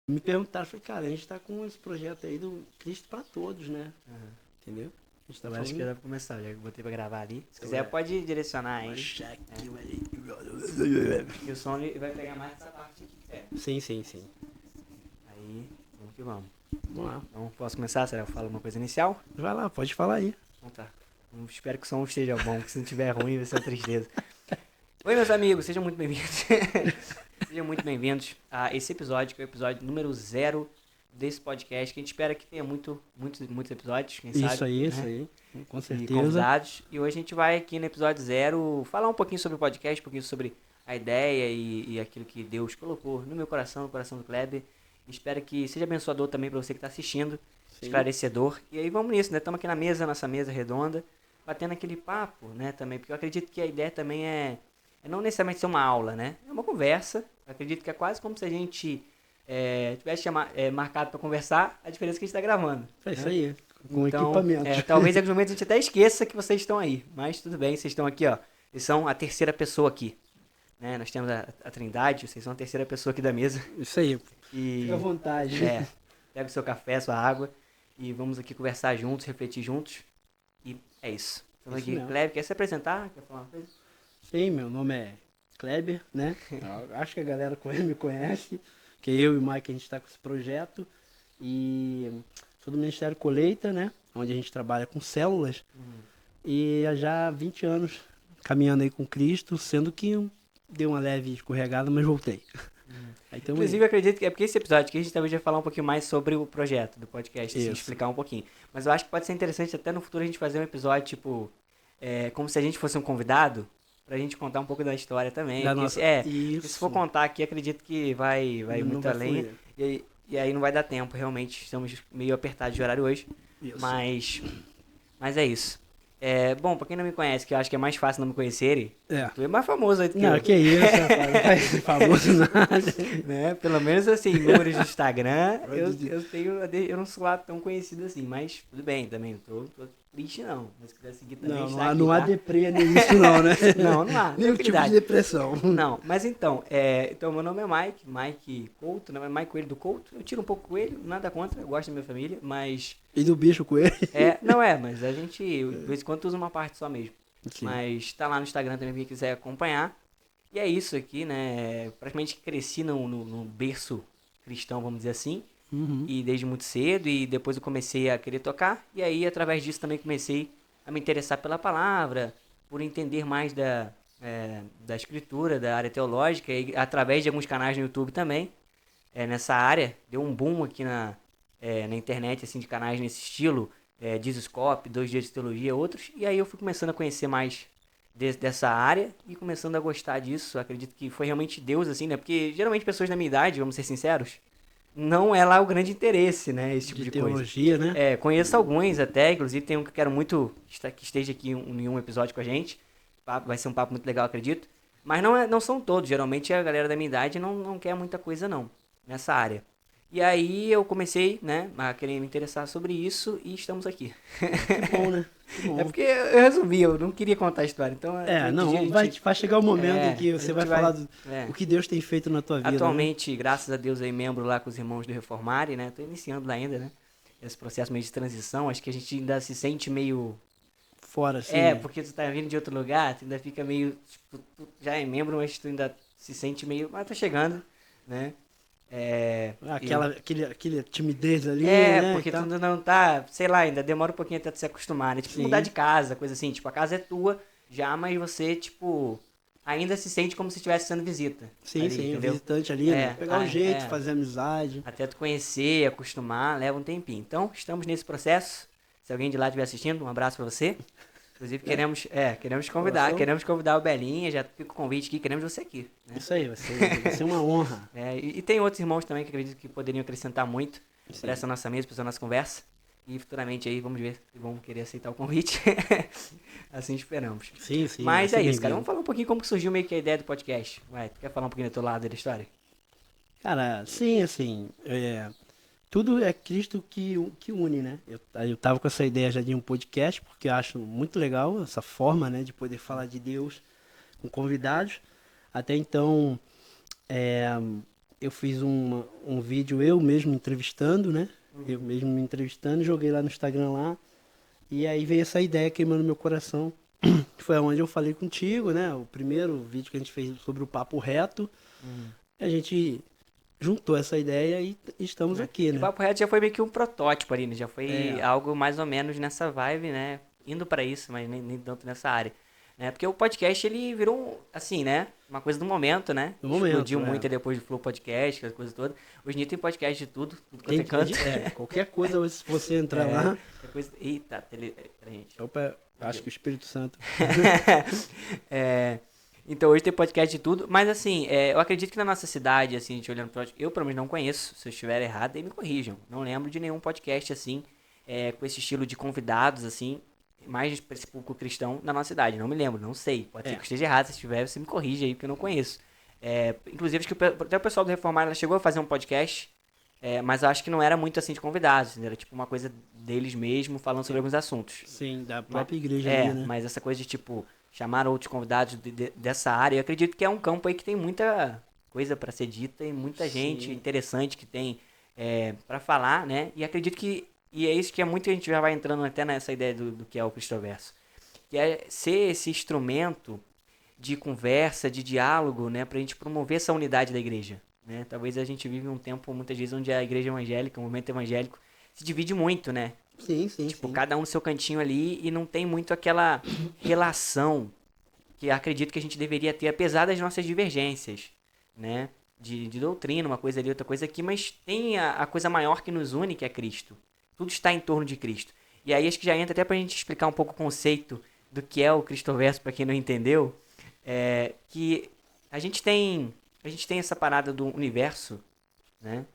Me perguntaram, falei, cara, a gente tá com esse projeto aí do Cristo pra Todos, né? Uhum. Entendeu? A gente tá Eu acho que falando... dá pra começar, já botei pra gravar ali. Se quiser, pode direcionar aí. E o som ele vai pegar mais essa parte aqui. Sim, sim, sim. Aí, vamos que vamos. Vamos lá. Então, posso começar? Será que eu falo uma coisa inicial? Vai lá, pode falar aí. Então tá. Espero que o som esteja bom, que se não estiver ruim vai ser uma tristeza. Oi, meus amigos, sejam muito bem-vindos. Sejam muito bem-vindos a esse episódio, que é o episódio número 0 desse podcast, que a gente espera que tenha muitos episódios, quem sabe. Isso aí, né? isso aí. Com E certeza. convidados. E hoje a gente vai aqui no episódio 0 falar um pouquinho sobre o podcast, um pouquinho sobre a ideia e aquilo que Deus colocou no meu coração, no coração do Kleber. Espero que seja abençoador também para você que está assistindo, esclarecedor. E aí vamos nisso, né? Estamos aqui na mesa, nossa mesa redonda, batendo aquele papo, né? Também, porque eu acredito que a ideia também é não necessariamente ser uma aula, né? É uma conversa. Eu acredito que é quase como se a gente tivesse marcado para conversar, a diferença é que a gente está gravando. É isso aí. Com Então, equipamento. talvez em alguns momentos a gente até esqueça que vocês estão aí. Mas tudo bem, vocês estão aqui, ó. Vocês são a terceira pessoa aqui. Né? Nós temos a Trindade, vocês são a terceira pessoa aqui da mesa. Isso aí. E, Fica à vontade. pega o seu café, sua água. E vamos aqui conversar juntos, refletir juntos. E é isso. Estamos Isso aqui. mesmo. Kleber, quer se apresentar? Quer falar uma coisa? Sim, meu nome é Kleber, né? Acho que a galera me conhece, que eu e o Mike a gente está com esse projeto. E sou do Ministério Colheita, né? Onde a gente trabalha com células. E há já 20 anos caminhando aí com Cristo, sendo que deu uma leve escorregada, mas voltei. Aí tamo Inclusive, eu acredito que é porque esse episódio aqui a gente talvez vai falar um pouquinho mais sobre o projeto do podcast, assim, Isso. explicar um pouquinho. Mas eu acho que pode ser interessante até no futuro a gente fazer um episódio, tipo, como se a gente fosse um convidado, pra gente contar um pouco da história também. Da Porque nossa... porque se for Isso. contar aqui, acredito que vai Não muito vai além. fluir. E aí não vai dar tempo, realmente. Estamos meio apertados de horário hoje. Isso. Mas é isso. Bom, pra quem não me conhece, que eu acho que é mais fácil não me conhecerem, tu é mais famoso aí do que Não, eu. que isso, rapaz. Não faz ser famoso nada. Né? Pelo menos assim, números do Instagram, Pode eu não sou lá tão conhecido assim, mas tudo bem também, não tô triste não. Mas se quiser seguir também, Não, está aqui, não há tá? deprê nisso não, né? Não há. Nenhum tipo de tranquilidade. depressão. Não, mas então, meu nome é Mike Couto, não é Mike Coelho do Couto. Eu tiro um pouco coelho, nada contra, eu gosto da minha família, mas E do bicho com ele? mas a gente, de vez em quando, usa uma parte só mesmo. Sim. Mas tá lá no Instagram também, quem quiser acompanhar. E é isso aqui, né? Praticamente cresci no berço cristão, vamos dizer assim. Uhum. E desde muito cedo, e depois eu comecei a querer tocar. E aí, através disso, também comecei a me interessar pela palavra, por entender mais da escritura, da área teológica, e através de alguns canais no YouTube também. Nessa área, deu um boom aqui na internet, assim, de canais nesse estilo. Dizoscope, 2 Dias de Teologia, outros. E aí eu fui começando a conhecer mais dessa área e começando a gostar disso. Acredito que foi realmente Deus, assim, né? Porque geralmente pessoas da minha idade, vamos ser sinceros, não é lá o grande interesse, né? Esse tipo de coisa. teologia, né? Conheço alguns até, inclusive tem um que eu quero muito que esteja aqui em um episódio com a gente. Vai ser um papo muito legal, acredito. Mas não são todos, geralmente a galera da minha idade não quer muita coisa não, nessa área. E aí eu comecei, né, a querer me interessar sobre isso e estamos aqui. Que bom, né? Que bom. É porque eu resumi, eu não queria contar a história, então... Vai chegar o momento em que você a vai gente falar vai- o que Deus tem feito na tua vida. Atualmente, graças a Deus, aí membro lá com os irmãos do Reformare, né? Tô iniciando lá ainda, né? Esse processo meio de transição, acho que a gente ainda se sente meio... Né? Fora, assim. porque tu tá vindo de outro lugar, tu ainda fica meio... Tipo, tu já é membro, mas tu ainda se sente meio... Mas tá chegando, né? Aquele timidez ali, né? Porque tu ainda não tá... Sei lá, ainda demora um pouquinho até tu se acostumar, né? Tipo, Sim. mudar de casa, coisa assim. Tipo, a casa é tua já, mas você, tipo... Ainda se sente como se estivesse sendo visita. Sim, ali, sim, entendeu? visitante ali, né? Pegar um jeito, fazer amizade. Até tu conhecer, acostumar, leva um tempinho. Então, estamos nesse processo. Se alguém de lá estiver assistindo, um abraço pra você. Inclusive, queremos convidar o Belinha, já fica o convite aqui, queremos você aqui. Né? Isso aí, vai ser uma honra. E tem outros irmãos também que acredito que poderiam acrescentar muito para essa nossa mesa, para essa nossa conversa. E futuramente aí, vamos ver se vão querer aceitar o convite. Assim esperamos. Sim. Mas é isso, cara. Vamos falar um pouquinho como que surgiu meio que a ideia do podcast. Tu quer falar um pouquinho do teu lado da história? Cara, sim, assim, tudo é Cristo que une, né? Eu tava com essa ideia já de um podcast, porque eu acho muito legal essa forma, né, de poder falar de Deus com convidados. Até então, eu fiz um vídeo eu mesmo entrevistando, né? Eu mesmo me entrevistando, joguei lá no Instagram lá. E aí veio essa ideia queimando meu coração. Foi onde eu falei contigo, né? O primeiro vídeo que a gente fez sobre o papo reto. A gente juntou essa ideia e estamos aqui, O né? Papo Reto já foi meio que um protótipo ali, né? Já foi algo mais ou menos nessa vibe, né? Indo pra isso, mas nem tanto nessa área. Né? Porque o podcast, ele virou, assim, né? Uma coisa do momento, né? Do momento, Explodiu muito aí depois do Flow Podcast, as coisas todas. Hoje em dia tem podcast de tudo quanto é canto. Qualquer coisa, se você entrar lá... Coisa... Eita, pra gente. Opa, acho que o Espírito Santo... Então hoje tem podcast de tudo, mas assim, eu acredito que na nossa cidade, assim, a gente olhando pro eu pelo menos não conheço, se eu estiver errado, aí me corrijam. Não lembro de nenhum podcast assim, com esse estilo de convidados, assim, mais para esse público cristão na nossa cidade. Não me lembro, não sei. Pode ser que eu esteja errado, se estiver, você me corrige aí, porque eu não conheço. Inclusive, acho que até o pessoal do Reformar ela chegou a fazer um podcast, mas eu acho que não era muito assim de convidados, era tipo uma coisa deles mesmo, falando sobre alguns assuntos. Sim, da própria igreja ali, né? Mas essa coisa de tipo chamar outros convidados dessa área, eu acredito que é um campo aí que tem muita coisa para ser dita e muita gente interessante que tem para falar, né? E acredito que é isso que a gente já vai entrando até nessa ideia do que é o Cristoverso, que é ser esse instrumento de conversa, de diálogo, né, pra gente promover essa unidade da igreja, né? Talvez a gente vive um tempo muitas vezes onde a igreja evangélica, o movimento evangélico se divide muito, né? Sim. Tipo, cada um no seu cantinho ali e não tem muito aquela relação que acredito que a gente deveria ter, apesar das nossas divergências, né? De doutrina, uma coisa ali, outra coisa aqui, mas tem a coisa maior que nos une, que é Cristo. Tudo está em torno de Cristo. E aí acho que já entra até pra gente explicar um pouco o conceito do que é o Cristoverso, para quem não entendeu, que a gente tem essa parada do universo, né?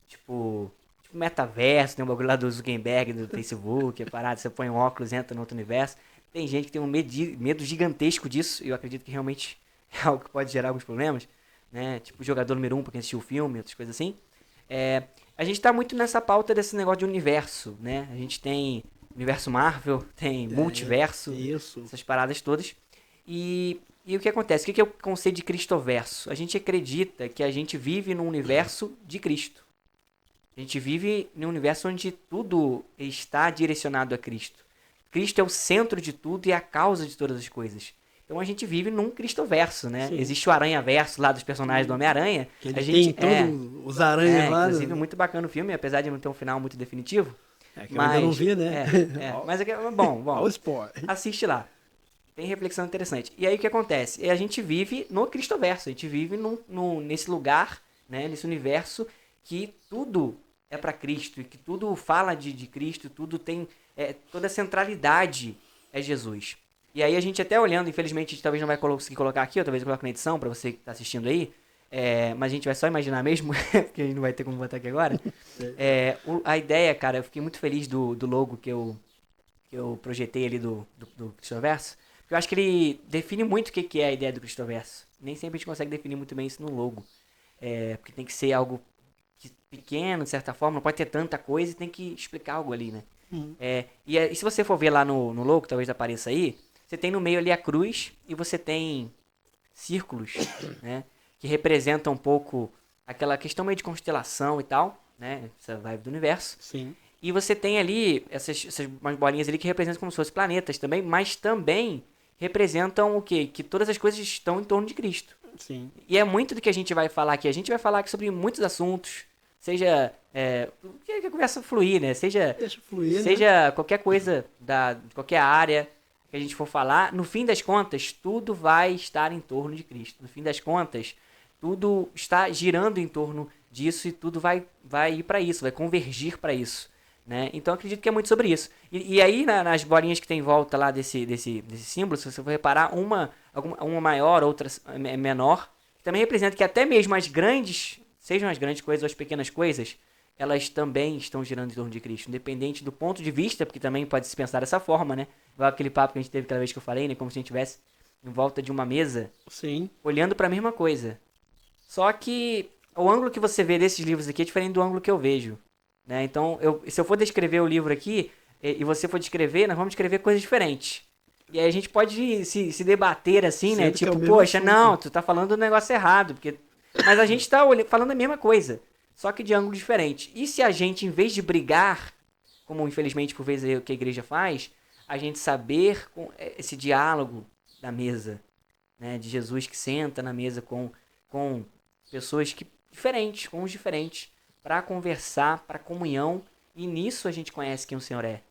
Tipo metaverso, tem um bagulho lá do Zuckerberg, do Facebook, parada, você põe um óculos, entra no outro universo. Tem gente que tem um medo gigantesco disso, e eu acredito que realmente é algo que pode gerar alguns problemas, né? Tipo jogador número 1 pra quem assistiu o filme, outras coisas assim. A gente tá muito nessa pauta desse negócio de universo, né? A gente tem universo Marvel, tem multiverso, essas paradas todas. E o que acontece? O que é o conceito de Cristoverso? A gente acredita que a gente vive num universo de Cristo. A gente vive num universo onde tudo está direcionado a Cristo. Cristo é o centro de tudo e a causa de todas as coisas. Então a gente vive num Cristoverso, né? Sim. Existe o Aranha-verso lá dos personagens do Homem-Aranha. Que ele tem todos os aranhas lá. Inclusive, muito bacana o filme, apesar de não ter um final muito definitivo. Que eu ainda não vi, né? Mas é bom. Olha o spoiler. Assiste lá. Tem reflexão interessante. E aí o que acontece? A gente vive no Cristoverso. A gente vive nesse lugar, né? Nesse universo que tudo é para Cristo, e que tudo fala de Cristo, tudo tem, toda a centralidade é Jesus. E aí a gente até olhando, infelizmente a gente talvez não vai conseguir colocar aqui, ou talvez eu coloque na edição para você que está assistindo aí, mas a gente vai só imaginar mesmo, porque a gente não vai ter como botar aqui agora. A ideia, cara, eu fiquei muito feliz do logo que eu projetei ali do Cristoverso, porque eu acho que ele define muito o que é a ideia do Cristoverso. Nem sempre a gente consegue definir muito bem isso no logo, porque tem que ser algo pequeno, de certa forma, não pode ter tanta coisa e tem que explicar algo ali, né? E se você for ver lá no logo, talvez apareça aí, você tem no meio ali a cruz e você tem círculos, né? Que representam um pouco aquela questão meio de constelação e tal, né? Essa vibe do universo. Sim. E você tem ali essas umas bolinhas ali que representam como se fossem planetas também, mas também representam o quê? Que todas as coisas estão em torno de Cristo. Sim. E é muito do que a gente vai falar aqui. A gente vai falar aqui sobre muitos assuntos, seja que a conversa fluir, né? Seja fluir, seja qualquer coisa de qualquer área que a gente for falar, no fim das contas, tudo vai estar em torno de Cristo. No fim das contas, tudo está girando em torno disso e tudo vai ir para isso, vai convergir para isso, né? Então, acredito que é muito sobre isso. E aí, nas bolinhas que tem em volta lá desse símbolo, se você for reparar, uma maior, outra menor, que também representa que até mesmo as grandes, sejam as grandes coisas ou as pequenas coisas, elas também estão girando em torno de Cristo, independente do ponto de vista, porque também pode se pensar dessa forma, né? Igual aquele papo que a gente teve aquela vez que eu falei, né? Como se a gente estivesse em volta de uma mesa, sim, olhando para a mesma coisa. Só que o ângulo que você vê desses livros aqui é diferente do ângulo que eu vejo, né? Então, se eu for descrever o livro aqui, e você for descrever, nós vamos descrever coisas diferentes. E aí a gente pode se debater assim, né? Tipo, poxa, não, tu tá falando do negócio errado, porque Mas a gente tá falando a mesma coisa, só que de ângulo diferente. E se a gente, em vez de brigar, como infelizmente por vezes é o que a igreja faz, a gente saber com esse diálogo da mesa, né, de Jesus que senta na mesa com pessoas diferentes, com os diferentes, para conversar, para comunhão, e nisso a gente conhece quem o Senhor é.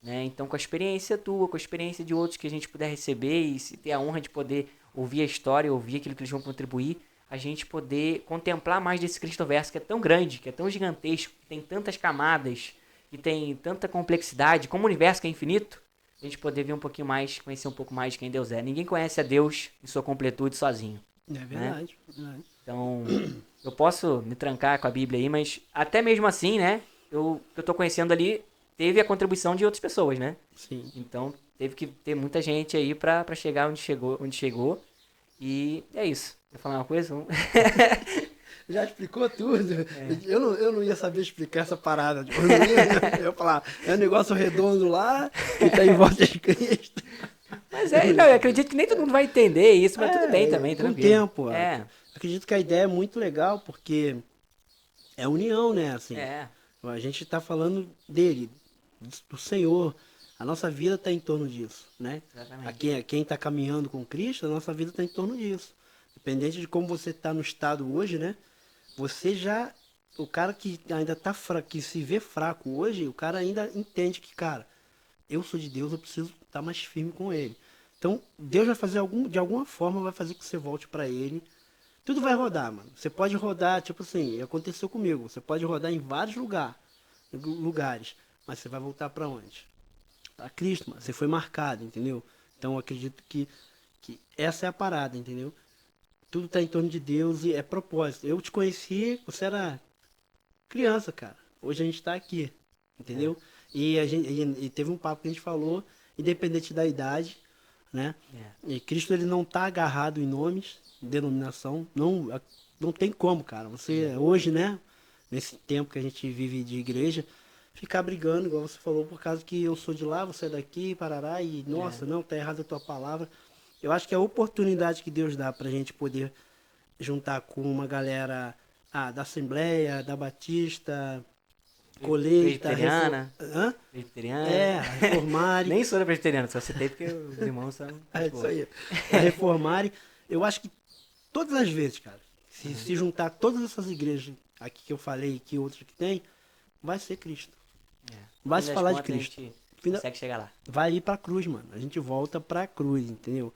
Né? Então, com a experiência tua, com a experiência de outros que a gente puder receber e se ter a honra de poder ouvir a história, ouvir aquilo que eles vão contribuir, a gente poder contemplar mais desse Cristo Verso que é tão grande, que é tão gigantesco, que tem tantas camadas, que tem tanta complexidade, como o universo que é infinito, a gente poder ver um pouquinho mais, conhecer um pouco mais de quem Deus é. Ninguém conhece a Deus em sua completude sozinho. É verdade, né? Verdade. Então, eu posso me trancar com a Bíblia aí, mas até mesmo assim, né, eu tô conhecendo ali, teve a contribuição de outras pessoas, né? Sim. Então, teve que ter muita gente aí pra chegar onde chegou. E é isso. Quer falar uma coisa? Já explicou tudo. É. Eu não ia saber explicar essa parada. Tipo, eu ia falar, é um negócio redondo lá, que tá em volta de Cristo. Mas não, eu acredito que nem todo mundo vai entender isso, mas tudo bem também, com tranquilo. o tempo. É. Acredito que a ideia é muito legal, porque é união, né? Assim, É. a gente tá falando dele, do Senhor. A nossa vida está em torno disso, né? Exatamente. Quem está caminhando com Cristo, a nossa vida está em torno disso. Independente de como você está no estado hoje, né? Você já, o cara que ainda está fraco, que se vê fraco hoje, o cara ainda entende que, cara, eu sou de Deus, eu preciso estar mais firme com Ele. Então, Deus vai fazer de alguma forma, vai fazer que você volte para Ele. Tudo vai rodar, mano. Você pode rodar, tipo assim, aconteceu comigo. Você pode rodar em vários lugares, mas você vai voltar para onde? A Cristo, mano. Você foi marcado, entendeu? Então eu acredito que essa é a parada, entendeu? Tudo tá em torno de Deus e é propósito. Eu te conheci, você era criança, cara. Hoje a gente tá aqui, entendeu? E teve um papo que a gente falou, independente da idade, né? E Cristo, ele não tá agarrado em nomes, denominação. Não tem como, cara. Você, hoje, né? Nesse tempo que a gente vive de igreja, ficar brigando, igual você falou, por causa que eu sou de lá, você é daqui, parará, e nossa, não, tá errada a tua palavra. Eu acho que é a oportunidade que Deus dá pra gente poder juntar com uma galera da Assembleia, da Batista, Colheita, Presbiteriana. Hã? Presbiteriana. Reformare. Nem sou da presbiteriana, só citei porque os irmãos são... É isso aí. Reformare. Eu acho que todas as vezes, cara, se juntar todas essas igrejas aqui que eu falei e que outras que tem, vai ser Cristo. Vai se falar de Cristo. A gente consegue chegar lá. Vai ir pra cruz, mano. A gente volta pra cruz, entendeu?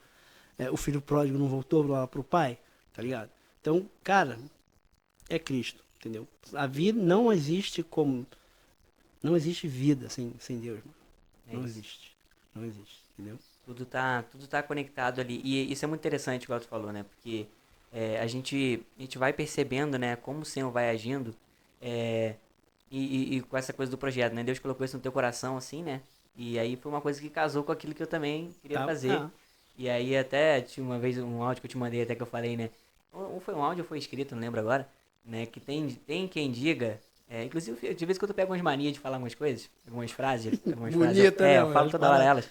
O filho pródigo não voltou lá pro pai, tá ligado? Então, cara, é Cristo, entendeu? A vida não existe como... Não existe vida sem Deus, mano. Não existe. Não existe, entendeu? Tudo tá conectado ali. E isso é muito interessante, igual tu falou, né? Porque a gente vai percebendo, né? Como o Senhor vai agindo. E com essa coisa do projeto, né? Deus colocou isso no teu coração, assim, né? E aí foi uma coisa que casou com aquilo que eu também queria fazer. E aí até tinha uma vez um áudio que eu te mandei, até que eu falei, né? Ou foi um áudio ou foi escrito, não lembro agora. Né? Que tem quem diga... inclusive, de vez em quando eu pego umas manias de falar algumas coisas, algumas frases. Bonita, né? Eu falo toda hora elas.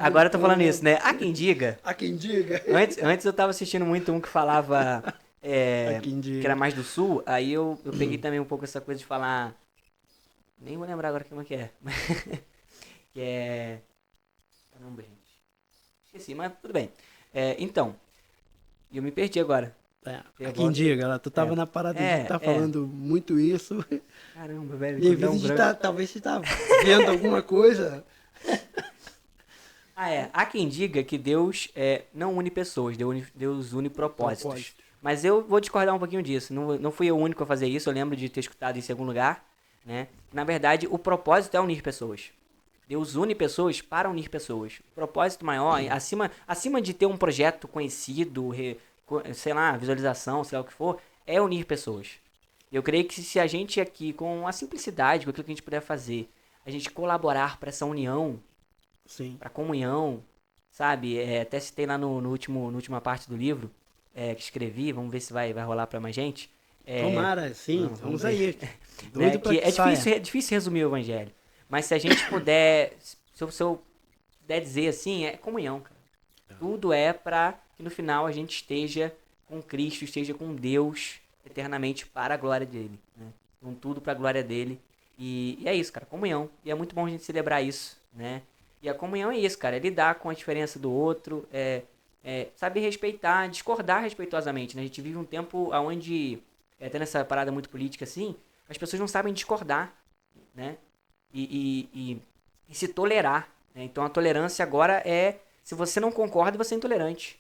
Agora eu tô falando isso, né? Há quem diga. Há quem diga. Antes eu tava assistindo muito um que falava... que era mais do sul, aí eu peguei também um pouco essa coisa de falar... Nem vou lembrar agora como é que é. Que é... Caramba, gente. Esqueci, mas tudo bem. Então, eu me perdi agora. Há quem diga, tu tava na parada de tá falando muito isso. Caramba, velho. E talvez você tá vendo alguma coisa. Há quem diga que Deus não une pessoas, Deus une propósitos. Mas eu vou discordar um pouquinho disso. Não fui eu o único a fazer isso, eu lembro de ter escutado isso em algum lugar. Né? Na verdade, o propósito é unir pessoas. Deus une pessoas para unir pessoas. O propósito maior, acima de ter um projeto conhecido, sei lá, visualização, sei lá o que for, é unir pessoas. Eu creio que se a gente aqui, com a simplicidade, com aquilo que a gente puder fazer, a gente colaborar para essa união, para comunhão, sabe? Até citei lá no última parte do livro que escrevi, vamos ver se vai rolar para mais gente. Tomara, sim, vamos aí. Doido que é difícil resumir o evangelho. Mas se a gente puder, se eu puder dizer assim, é comunhão, cara. Tudo é para que no final a gente esteja com Cristo, esteja com Deus, eternamente para a glória dele, né? Então tudo para a glória dele. E é isso, cara, comunhão. E é muito bom a gente celebrar isso, né? E a comunhão é isso, cara, é lidar com a diferença do outro, saber respeitar, discordar respeitosamente, né? A gente vive um tempo onde, até nessa parada muito política assim, as pessoas não sabem discordar, né? E se tolerar, né? Então a tolerância agora se você não concorda, você é intolerante.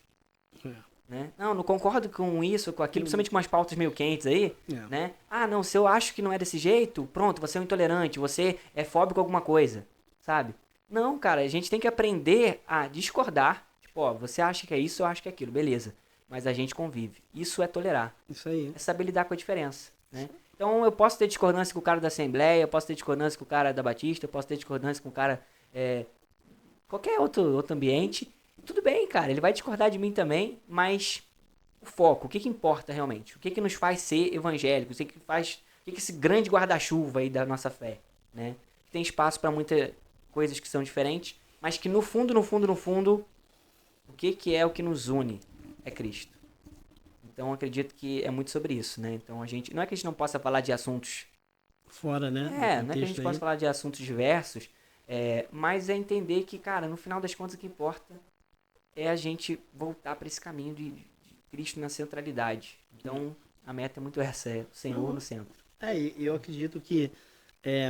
Né? Não concordo com isso, com aquilo, principalmente com umas pautas meio quentes aí, né? Ah, não, se eu acho que não é desse jeito, pronto, você é um intolerante, você é fóbico a alguma coisa, sabe? Não, cara, a gente tem que aprender a discordar. Tipo, ó, você acha que é isso, eu acho que é aquilo, beleza. Mas a gente convive. Isso é tolerar. Isso aí. É saber lidar com a diferença, né? Então eu posso ter discordância com o cara da Assembleia, eu posso ter discordância com o cara da Batista, eu posso ter discordância com o cara... qualquer outro ambiente. Tudo bem, cara, ele vai discordar de mim também, mas o foco, o que importa realmente? O que nos faz ser evangélicos? O que esse grande guarda-chuva aí da nossa fé, né? Tem espaço para muitas coisas que são diferentes, mas que no fundo, o que é o que nos une? É Cristo. Então acredito que é muito sobre isso, né? Então não é que a gente não possa falar de assuntos fora, né? Não é que a gente possa falar de assuntos diversos, mas é entender que, cara, no final das contas o que importa é a gente voltar para esse caminho de Cristo na centralidade. Então, a meta é muito essa, é o Senhor no centro. E eu acredito que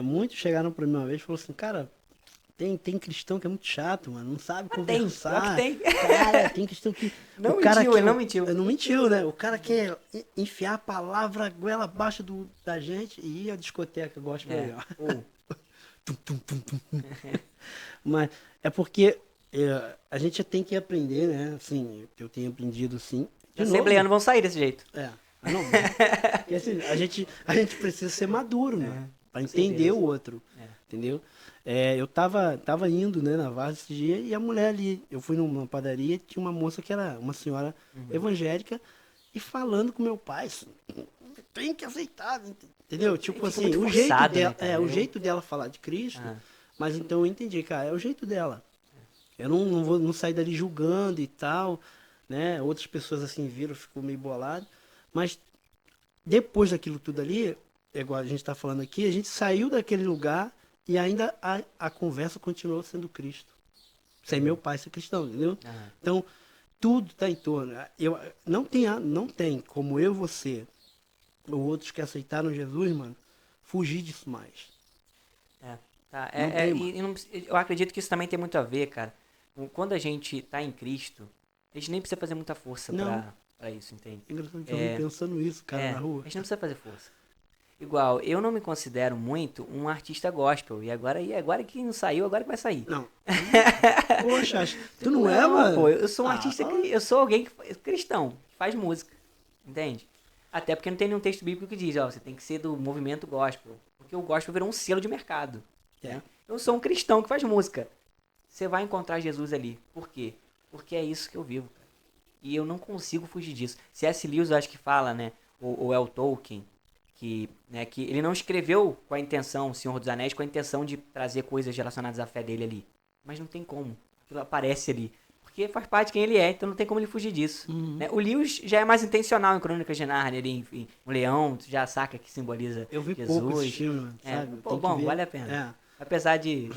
muitos chegaram para mim uma vez e falaram assim, cara, tem cristão que é muito chato, mano, não sabe conversar. Tem. Cara, tem cristão que... Ele não mentiu. Não mentiu, né? O cara quer enfiar a palavra goela abaixo da gente e ir à discoteca, gosto melhor. Mas é porque... a gente tem que aprender, né? Assim, eu tenho aprendido sim. Os assembleanos vão sair desse jeito. Não. E, assim, a gente precisa ser maduro, né? Pra entender o outro. Entendeu? Eu tava indo, né, na Varsa esse dia e a mulher ali, eu fui numa padaria, tinha uma moça que era uma senhora evangélica e falando com meu pai, tem que aceitar, entendeu? Tipo assim, o jeito dela, o jeito dela falar de Cristo, mas então eu entendi, cara, é o jeito dela. Eu não vou sair dali julgando e tal, né? Outras pessoas assim viram, ficou meio bolado. Mas depois daquilo tudo ali, igual a gente está falando aqui, a gente saiu daquele lugar e ainda a conversa continuou sendo Cristo. Sem meu pai ser cristão, entendeu? Então, tudo está em torno. Não tem como eu, você, ou outros que aceitaram Jesus, mano, fugir disso mais. Eu acredito que isso também tem muito a ver, cara. Quando a gente tá em Cristo, a gente nem precisa fazer muita força pra isso, entende? Engraçado que eu vim pensando isso, cara, na rua. A gente não precisa fazer força. Igual, eu não me considero muito um artista gospel. E agora que não saiu, agora que vai sair. Não. Poxa, tu não é, mano? Pô, eu sou um artista, eu sou alguém cristão, que faz música, entende? Até porque não tem nenhum texto bíblico que diz, você tem que ser do movimento gospel. Porque o gospel virou um selo de mercado. Né? Eu sou um cristão que faz música. Você vai encontrar Jesus ali. Por quê? Porque é isso que eu vivo, cara. E eu não consigo fugir disso. C.S. Lewis, eu acho que fala, né? Ou é o Tolkien, que ele não escreveu com a intenção, O Senhor dos Anéis, com a intenção de trazer coisas relacionadas à fé dele ali. Mas não tem como. Aquilo aparece ali. Porque faz parte de quem ele é, então não tem como ele fugir disso. Né? O Lewis já é mais intencional em Crônicas de Nárnia, ali, enfim. O leão, tu já saca que simboliza eu vi Jesus. Pouco esse filme, sabe? Bom, vale a pena. Apesar de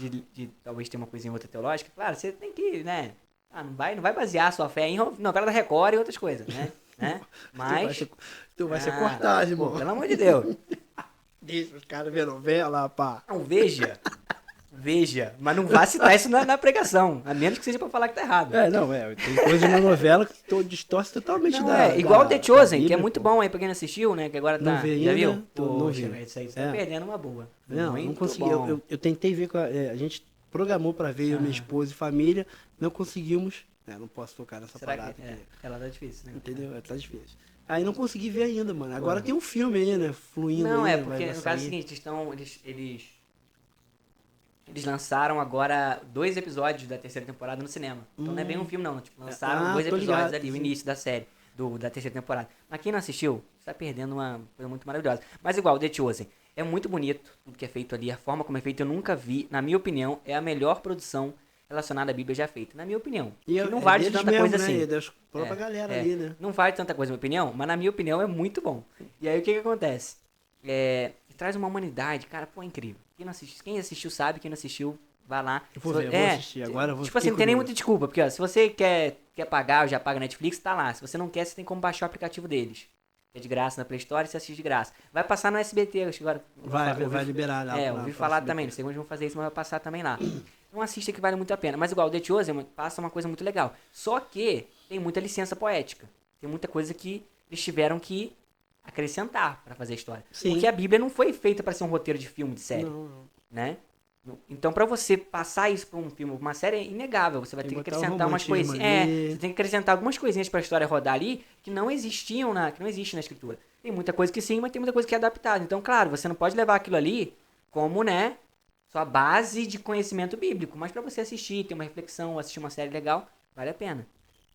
talvez ter uma coisinha outra teológica, claro, você tem que, né? Não vai basear a sua fé em novela da Record e outras coisas, né? Mas... Tu vai ser cortado, irmão. Pelo amor de Deus. Deixa os caras ver novela, pá. Não, veja, mas não vá citar isso na pregação, a menos que seja pra falar que tá errado. Tem coisa na novela que distorce totalmente igual o The Chosen, que é muito bom aí pra quem não assistiu, né, que agora tá... Não vê já ainda? viu? Não vi. Isso aí, você tá perdendo uma boa. Não consegui, eu tentei ver, a gente programou pra ver, eu, minha esposa e família, não conseguimos, não posso tocar nessa parada. Ela tá difícil, né? Entendeu? Tá difícil. Aí não consegui ver ainda, mano. Agora tem um filme aí, né, fluindo. Não, aí, porque no caso é o seguinte, eles lançaram agora 2 episódios da terceira temporada no cinema. Então não é bem um filme, não. Tipo, lançaram 2 episódios ligado, ali, o início da série, da terceira temporada. Mas quem não assistiu, tá perdendo uma coisa muito maravilhosa. Mas igual, The Chosen, é muito bonito tudo que é feito ali. A forma como é feito eu nunca vi. Na minha opinião, é a melhor produção relacionada à Bíblia já feita, na minha opinião. E que não vale de deles tanta mesmo, coisa né? assim. E da própria galera ali, né? Não vale tanta coisa, na minha opinião, mas na minha opinião é muito bom. E aí o que acontece? Traz uma humanidade, cara, pô, é incrível. Quem assistiu sabe, quem não assistiu, vai lá. Eu vou ver, eu vou assistir agora. Tipo assim, não tem nem muita desculpa, porque ó, se você quer pagar ou já paga Netflix, tá lá. Se você não quer, você tem como baixar o aplicativo deles. É de graça na Play Store e você assiste de graça. Vai passar no SBT, acho que agora. Vai liberar lá. Ouvi falar também, não sei onde vão fazer isso, mas vai passar também lá. Então assista que vale muito a pena. Mas igual, o The Chosen passa uma coisa muito legal. Só que tem muita licença poética. Tem muita coisa que eles tiveram que acrescentar pra fazer a história. Sim. Porque a Bíblia não foi feita pra ser um roteiro de filme, de série. Não. Né? Então, pra você passar isso pra um filme, uma série, é inegável. Você vai ter que acrescentar umas coisinhas. Você tem que acrescentar algumas coisinhas pra história rodar ali que não existiam que não existe na escritura. Tem muita coisa que sim, mas tem muita coisa que é adaptada. Então, claro, você não pode levar aquilo ali como, né, sua base de conhecimento bíblico. Mas pra você assistir, ter uma reflexão, assistir uma série legal, vale a pena.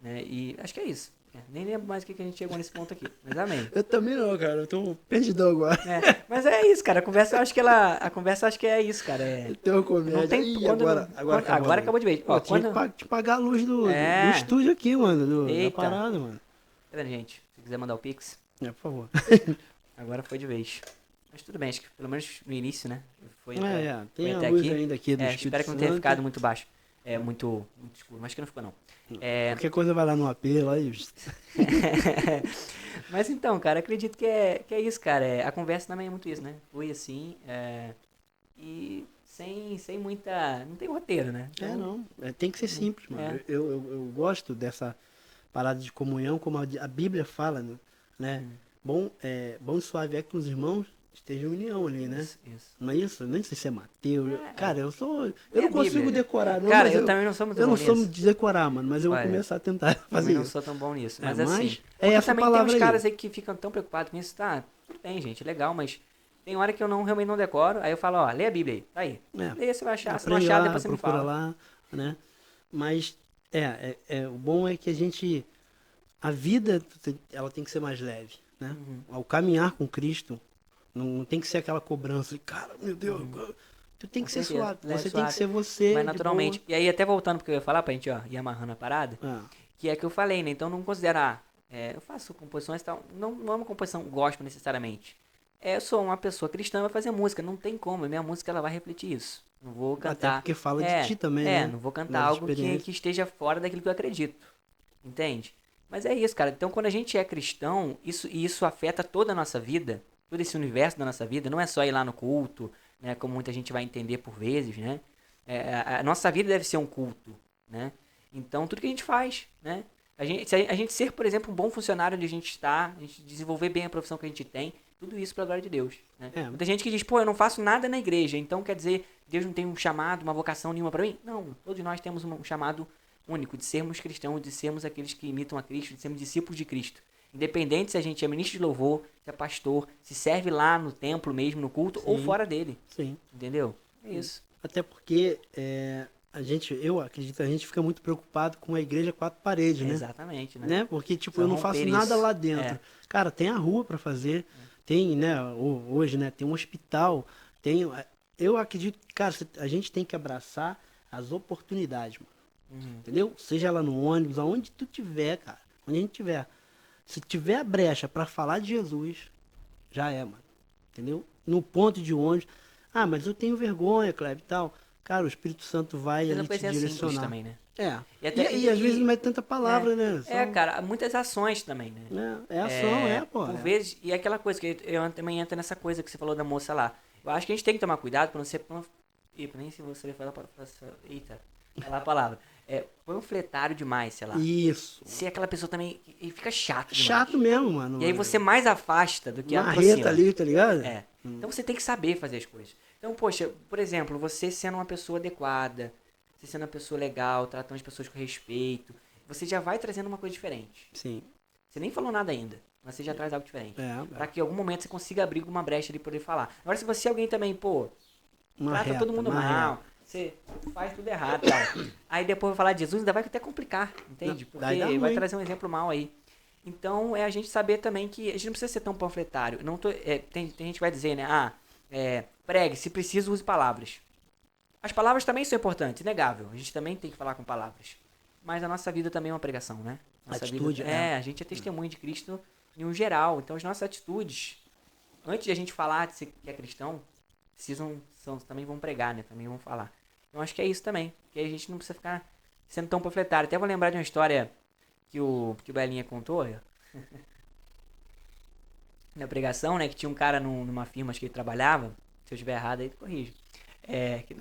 Né? E acho que é isso. Nem lembro mais o que a gente chegou nesse ponto aqui, mas amém. Eu também não, cara. Eu tô perdidão agora. Mas é isso, cara. A conversa eu acho que é isso, cara. Tem uma comédia. Não tem agora acabou de vez. Ó, tinha que pagar a luz do estúdio aqui, mano. Da parada, mano. Tá vendo, gente? Se quiser mandar o Pix. Por favor. Agora foi de vez. Mas tudo bem, acho que pelo menos no início, né? Tem a luz ainda aqui do estúdio. Espero que não tenha ficado muito baixo. Muito escuro, mas que não ficou não. Qualquer coisa vai lá no AP, lá e... Mas então, cara, acredito que é isso, cara. A conversa também é muito isso, né? Foi assim, e sem muita... Não tem roteiro, né? Então, tem que ser simples, mano. Eu gosto dessa parada de comunhão, como a Bíblia fala, né? Bom e suave é que os irmãos estejam em união ali, né? Isso. Não é isso? Nem sei se é Mateus. Cara, eu não consigo decorar. Não, cara, eu também não sou muito bom nisso. Eu não sou de decorar, mano, mas eu vou começar a tentar fazer isso. Eu não sou tão bom nisso. Mas assim, essa também palavra tem uns caras aí que ficam tão preocupados com isso. Tá, tudo bem, gente, legal, mas tem hora que eu realmente não decoro. Aí eu falo, ó, lê a Bíblia aí. Tá aí. Lê, você vai achar. Se não achar, depois você me fala. Lá, né? Mas, o bom é que a vida, ela tem que ser mais leve, né? Ao caminhar com Cristo, não tem que ser aquela cobrança, cara, meu Deus, tu tem que ser suave, você tem que ser você. Mas naturalmente. E aí, até voltando porque eu ia falar pra gente, ir amarrando a parada, que é que eu falei, né? Então não considerar. Eu faço composições e tal. Não é uma composição gospel necessariamente. Eu sou uma pessoa cristã, vai fazer música. Não tem como. A minha música ela vai refletir isso. Não vou cantar. Até porque fala de ti também, né? Não vou cantar algo que esteja fora daquilo que eu acredito. Entende? Mas é isso, cara. Então, quando a gente é cristão, isso afeta toda a nossa vida, todo esse universo da nossa vida. Não é só ir lá no culto, né? Como muita gente vai entender por vezes, né? A nossa vida deve ser um culto, né? Então, tudo que a gente faz, né? Se a gente ser, por exemplo, um bom funcionário onde a gente está, a gente desenvolver bem a profissão que a gente tem, tudo isso para a glória de Deus, né? Muita gente que diz, eu não faço nada na igreja, então quer dizer, Deus não tem um chamado, uma vocação nenhuma para mim? Não, todos nós temos um chamado único, de sermos cristãos, de sermos aqueles que imitam a Cristo, de sermos discípulos de Cristo. Independente se a gente é ministro de louvor, se é pastor, se serve lá no templo mesmo, no culto, ou fora dele. Sim. Entendeu? É isso. Até porque eu acredito que a gente fica muito preocupado com a igreja quatro paredes, né? Exatamente, né? Porque, eu não faço nada lá dentro. Cara, tem a rua para fazer, tem, né, hoje, né, tem um hospital, eu acredito que, cara, a gente tem que abraçar as oportunidades, mano. Entendeu? Seja lá no ônibus, aonde tu tiver, cara, onde a gente tiver. Se tiver a brecha para falar de Jesus, já mano. Entendeu? No ponto de ônibus. Mas eu tenho vergonha, Kleber e tal. Cara, o Espírito Santo vai ali te direcionar. Também, né? E às vezes não é tanta palavra, né? Cara, muitas ações também, né? Ação, pô. Por vezes, e aquela coisa que eu também entra nessa coisa que você falou da moça lá. Eu acho que a gente tem que tomar cuidado pra não ser... nem se você falar falar a palavra. Panfletário demais, sei lá. Isso. Se aquela pessoa também... E fica chato demais. Chato mesmo, mano. E aí você mais afasta do que aproxima. Marreta ali, tá ligado? Então você tem que saber fazer as coisas. Então, poxa, por exemplo, você sendo uma pessoa adequada, você sendo uma pessoa legal, tratando as pessoas com respeito, você já vai trazendo uma coisa diferente. Sim. Você nem falou nada ainda, mas você já traz algo diferente. Pra que em algum momento você consiga abrir uma brecha de poder falar. Agora, se você é alguém também, trata todo mundo mal, você faz tudo errado, tal. Aí depois vai falar de Jesus, ainda vai até complicar, entende? Porque vai trazer um exemplo mal aí. Então, a gente saber também que a gente não precisa ser tão panfletário. Tem gente que vai dizer, né? Pregue, se preciso, use palavras. As palavras também são importantes, inegável. A gente também tem que falar com palavras. Mas a nossa vida também é uma pregação, né? Nossa Atitude, vida, a gente é testemunho de Cristo em um geral. Então as nossas atitudes, antes de a gente falar de ser que é cristão, também vão pregar, né? Também vão falar. Eu acho que é isso também. Que a gente não precisa ficar sendo tão panfletário. Até vou lembrar de uma história que o Belinha contou na pregação, né? Que tinha um cara numa firma, acho que ele trabalhava. Se eu estiver errado, aí tu corrige. Que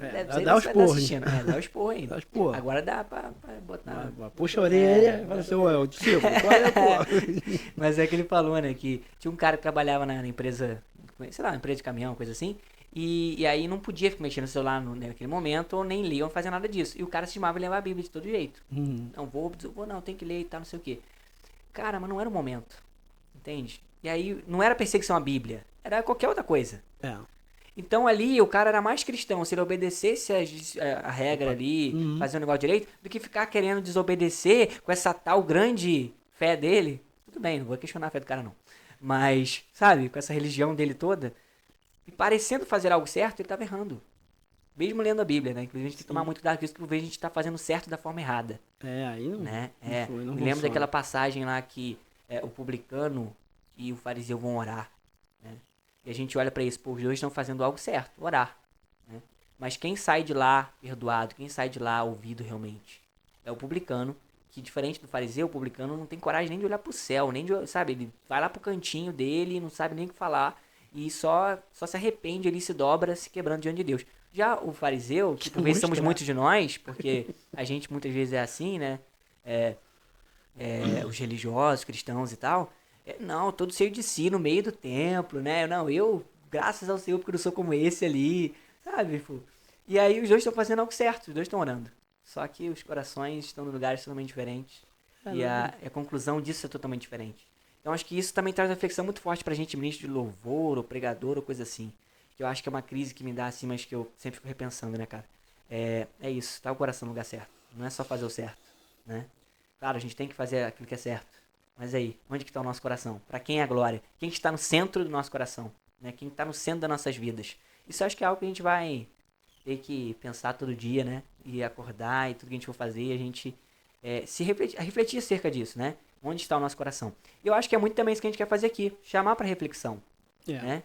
dá os porros. Dá os porros ainda. Dá os porros. Agora dá pra botar. Puxa a orelha e fala assim, ué, o discípulo, qual é, pô? Mas é que ele falou, né? Que tinha um cara que trabalhava na empresa, sei lá, empresa de caminhão, coisa assim. E aí não podia ficar mexendo no celular naquele momento, ou nem ler, ou fazer nada disso. E o cara se estimava levar a Bíblia de todo jeito. Não, não, tem que ler e tal, não sei o quê. Cara, mas não era o momento. Entende? E aí não era perseguição à Bíblia, era qualquer outra coisa. Então ali o cara era mais cristão se ele obedecesse a regra ali, fazer o negócio direito, do que ficar querendo desobedecer com essa tal grande fé dele. Tudo bem, não vou questionar a fé do cara não. Mas, sabe, com essa religião dele toda, e parecendo fazer algo certo, ele estava errando. Mesmo lendo a Bíblia, né? Inclusive a gente tem que tomar muito cuidado com isso, porque a gente está fazendo certo da forma errada. Aí não. Né? Não Me lembro daquela passagem lá que o publicano e o fariseu vão orar. Né? E a gente olha para isso, pô, os dois estão fazendo algo certo, orar. Né? Mas quem sai de lá perdoado, quem sai de lá ouvido realmente, é o publicano, que diferente do fariseu, o publicano não tem coragem nem de olhar pro céu, nem de, sabe, ele vai lá pro cantinho dele, não sabe nem o que falar, e só se arrepende, ele se dobra, se quebrando diante de Deus. Já o fariseu, que talvez somos muitos de nós, porque a gente muitas vezes é assim, né? Os religiosos, cristãos e tal, não, todo cheio de si no meio do templo, né? Não, eu, graças ao Senhor, porque eu sou como esse ali, sabe? Pô? E aí os dois estão fazendo algo certo, os dois estão orando. Só que os corações estão em lugares totalmente diferentes. E a conclusão disso é totalmente diferente. Então acho que isso também traz uma reflexão muito forte pra gente, ministro de louvor, ou pregador, ou coisa assim. Que eu acho que é uma crise que me dá assim, mas que eu sempre fico repensando, né, cara? É isso, tá o coração no lugar certo. Não é só fazer o certo, né? Claro, a gente tem que fazer aquilo que é certo. Mas aí, onde que está o nosso coração? Para quem é a glória? Quem que está no centro do nosso coração? Né? Quem está no centro das nossas vidas? Isso eu acho que é algo que a gente vai ter que pensar todo dia, né? E acordar e tudo que a gente for fazer, a gente refletir acerca disso, né? Onde está o nosso coração? E eu acho que é muito também isso que a gente quer fazer aqui. Chamar para reflexão. Né?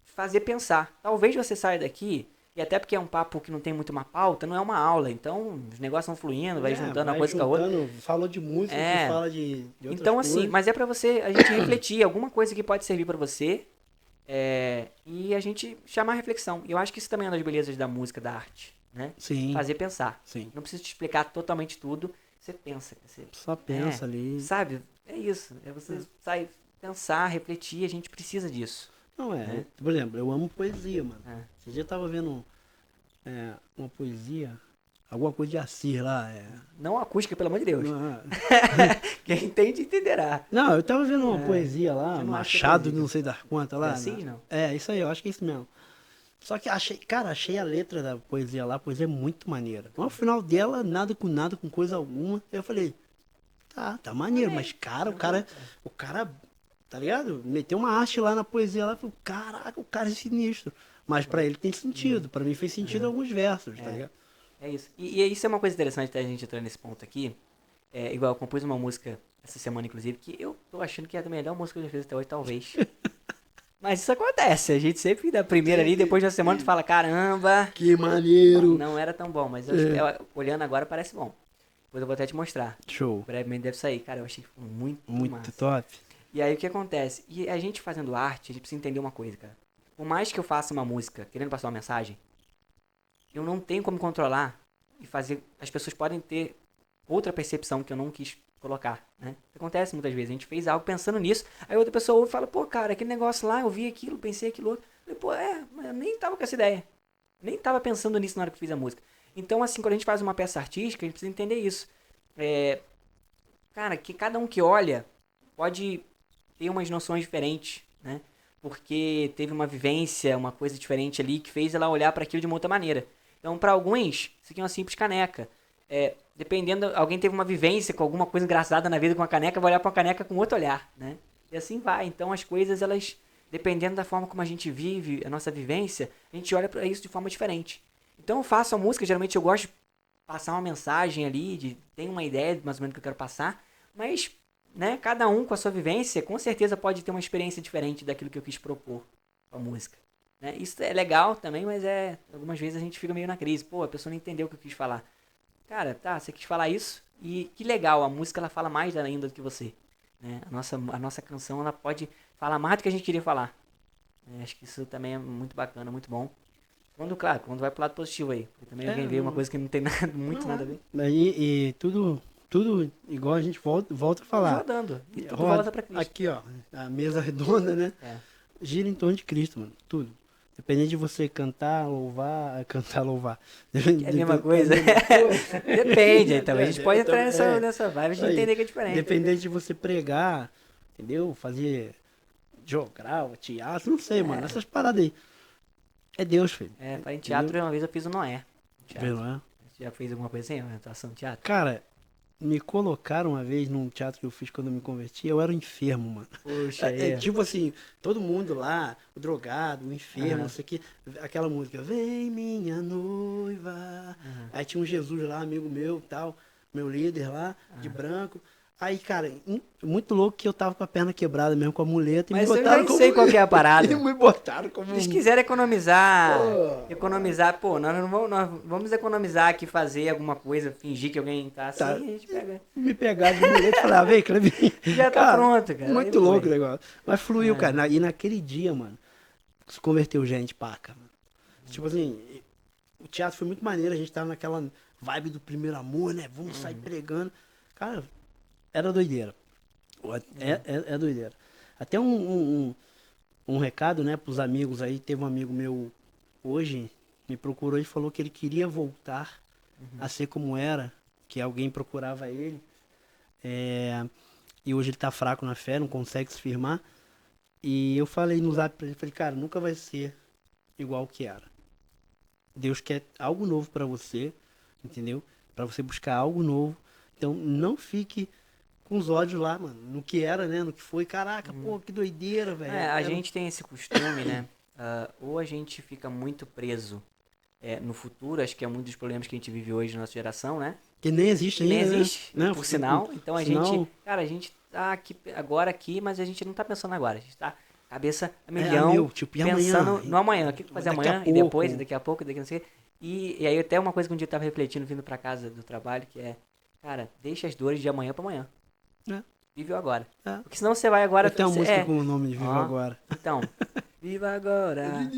Fazer pensar. Talvez você saia daqui, e até porque é um papo que não tem muito uma pauta, não é uma aula. Então, os negócios vão fluindo, vai juntando uma coisa com a outra. Falou de música, fala de outras então, coisas. assim, mas é pra a gente refletir. Alguma coisa que pode servir pra você. E a gente chamar a reflexão. E eu acho que isso também é uma das belezas da música, da arte. Né? Sim. Fazer pensar. Sim. Não precisa te explicar totalmente tudo. Você pensa. Você só pensa ali. Sabe? É isso. Você sai pensar, refletir. A gente precisa disso. Não, por exemplo, eu amo poesia, mano. Esse dia eu tava vendo uma poesia, alguma coisa de Assis lá. Não acústica, pelo amor de Deus. Quem entende, entenderá. Não, eu tava vendo uma poesia lá, Machado, não sei das quantas lá. Assis, não? Isso aí, eu acho que é isso mesmo. Só que achei a letra da poesia lá, a poesia é muito maneira. No final dela, nada, com coisa alguma. Eu falei, tá maneiro, mas cara, o cara, tá ligado? Meteu uma arte lá na poesia lá, falei, caraca, o cara é sinistro. Mas pra ele tem sentido, pra mim fez sentido alguns versos, tá ligado? É isso. E isso é uma coisa interessante da gente entrar nesse ponto aqui. Igual, eu compus uma música essa semana, inclusive, que eu tô achando que é a melhor música que eu já fiz até hoje, talvez. Mas isso acontece, a gente sempre da primeira ali, depois da semana tu fala, caramba, que maneiro. Não era tão bom, mas olhando agora parece bom. Depois eu vou até te mostrar. Show. Brevemente deve sair. Cara, eu achei que ficou muito massa. Top. E aí o que acontece? E a gente fazendo arte, a gente precisa entender uma coisa, cara. Por mais que eu faça uma música querendo passar uma mensagem, eu não tenho como controlar e fazer. As pessoas podem ter outra percepção que eu não quis colocar, né? Acontece muitas vezes. A gente fez algo pensando nisso, aí outra pessoa ouve e fala, pô, cara, aquele negócio lá, eu vi aquilo, pensei aquilo outro. Eu falei, pô, mas eu nem tava com essa ideia. Nem tava pensando nisso na hora que fiz a música. Então, assim, quando a gente faz uma peça artística, a gente precisa entender isso. Cara, que cada um que olha pode ter umas noções diferentes, né? Porque teve uma vivência, uma coisa diferente ali que fez ela olhar para aquilo de uma outra maneira. Então, para alguns, isso aqui é uma simples caneca. Dependendo, alguém teve uma vivência com alguma coisa engraçada na vida com a caneca, vai olhar para a caneca com outro olhar, né? E assim vai. Então, as coisas, elas, dependendo da forma como a gente vive, a nossa vivência, a gente olha para isso de forma diferente. Então eu faço a música, geralmente eu gosto de passar uma mensagem ali, tem uma ideia mais ou menos do que eu quero passar, mas, né, cada um com a sua vivência, com certeza pode ter uma experiência diferente daquilo que eu quis propor com a música. Né? Isso é legal também, mas algumas vezes a gente fica meio na crise. Pô, a pessoa não entendeu o que eu quis falar. Cara, tá, você quis falar isso, e que legal, a música ela fala mais ainda do que você. Né? A nossa canção ela pode falar mais do que a gente queria falar. Acho que isso também é muito bacana, muito bom. Claro, quando vai pro lado positivo aí. Porque também alguém vê uma coisa que não tem nada a ver. E tudo igual a gente volta a falar. Rodando. E tudo volta pra Cristo. Aqui, ó, a mesa redonda, né? Gira em torno de Cristo, mano. Tudo. Dependendo de você cantar, louvar. É a mesma coisa? Depende, então. A gente pode entrar nessa vibe de entender que é diferente. Dependendo de você pregar, entendeu? Fazer jogral, teatro, não sei, mano. Essas paradas aí. É Deus, filho. Em teatro, uma vez eu fiz o Noé. Noé? Você já fez alguma coisa assim? Uma atuação de teatro? Cara, me colocaram uma vez num teatro que eu fiz quando eu me converti, eu era um enfermo, mano. Puxa, tipo assim, todo mundo lá, o drogado, o enfermo, não sei o que, aquela música, vem minha noiva. Aí tinha um Jesus lá, amigo meu, tal, meu líder lá, de branco. Aí, cara, muito louco que eu tava com a perna quebrada mesmo, com a muleta. Mas eu nem sei qual que é a parada. E me botaram como... Se eles quiserem economizar, nós vamos economizar aqui, fazer alguma coisa, fingir que alguém tá assim, a gente pega. Me pegaram de muleta e falaram, vem, Clevinho. Já tá pronto, cara. Muito louco o negócio. Mas fluiu, cara. E naquele dia, mano, se converteu gente, paca, mano. Tipo assim, o teatro foi muito maneiro, a gente tava naquela vibe do primeiro amor, né? Vamos sair pregando. Cara, era doideira. É doideira. Até um recado, né, pros amigos aí. Teve um amigo meu hoje, me procurou e falou que ele queria voltar a ser como era, que alguém procurava ele. E hoje ele tá fraco na fé, não consegue se firmar. E eu falei no zap pra ele, falei, cara, nunca vai ser igual que era. Deus quer algo novo pra você, entendeu? Pra você buscar algo novo. Então não fique com os olhos lá, mano, no que era, né, no que foi, caraca, pô, que doideira, velho. A gente tem esse costume, né, ou a gente fica muito preso no futuro, acho que é um dos problemas que a gente vive hoje na nossa geração, né. Que nem existe ainda, nem existe, né? Por sinal, então a gente tá aqui, agora, mas a gente não tá pensando agora, a gente tá cabeça a milhão, pensando amanhã? No amanhã, o que fazer amanhã, e depois, e daqui a pouco, daqui a não sei, e aí até uma coisa que um dia eu tava refletindo, vindo pra casa do trabalho, que cara, deixa as dores de amanhã pra amanhã. Vive o agora. Porque senão você vai agora... Tem uma música com o nome de Viva Agora. Então, viva agora.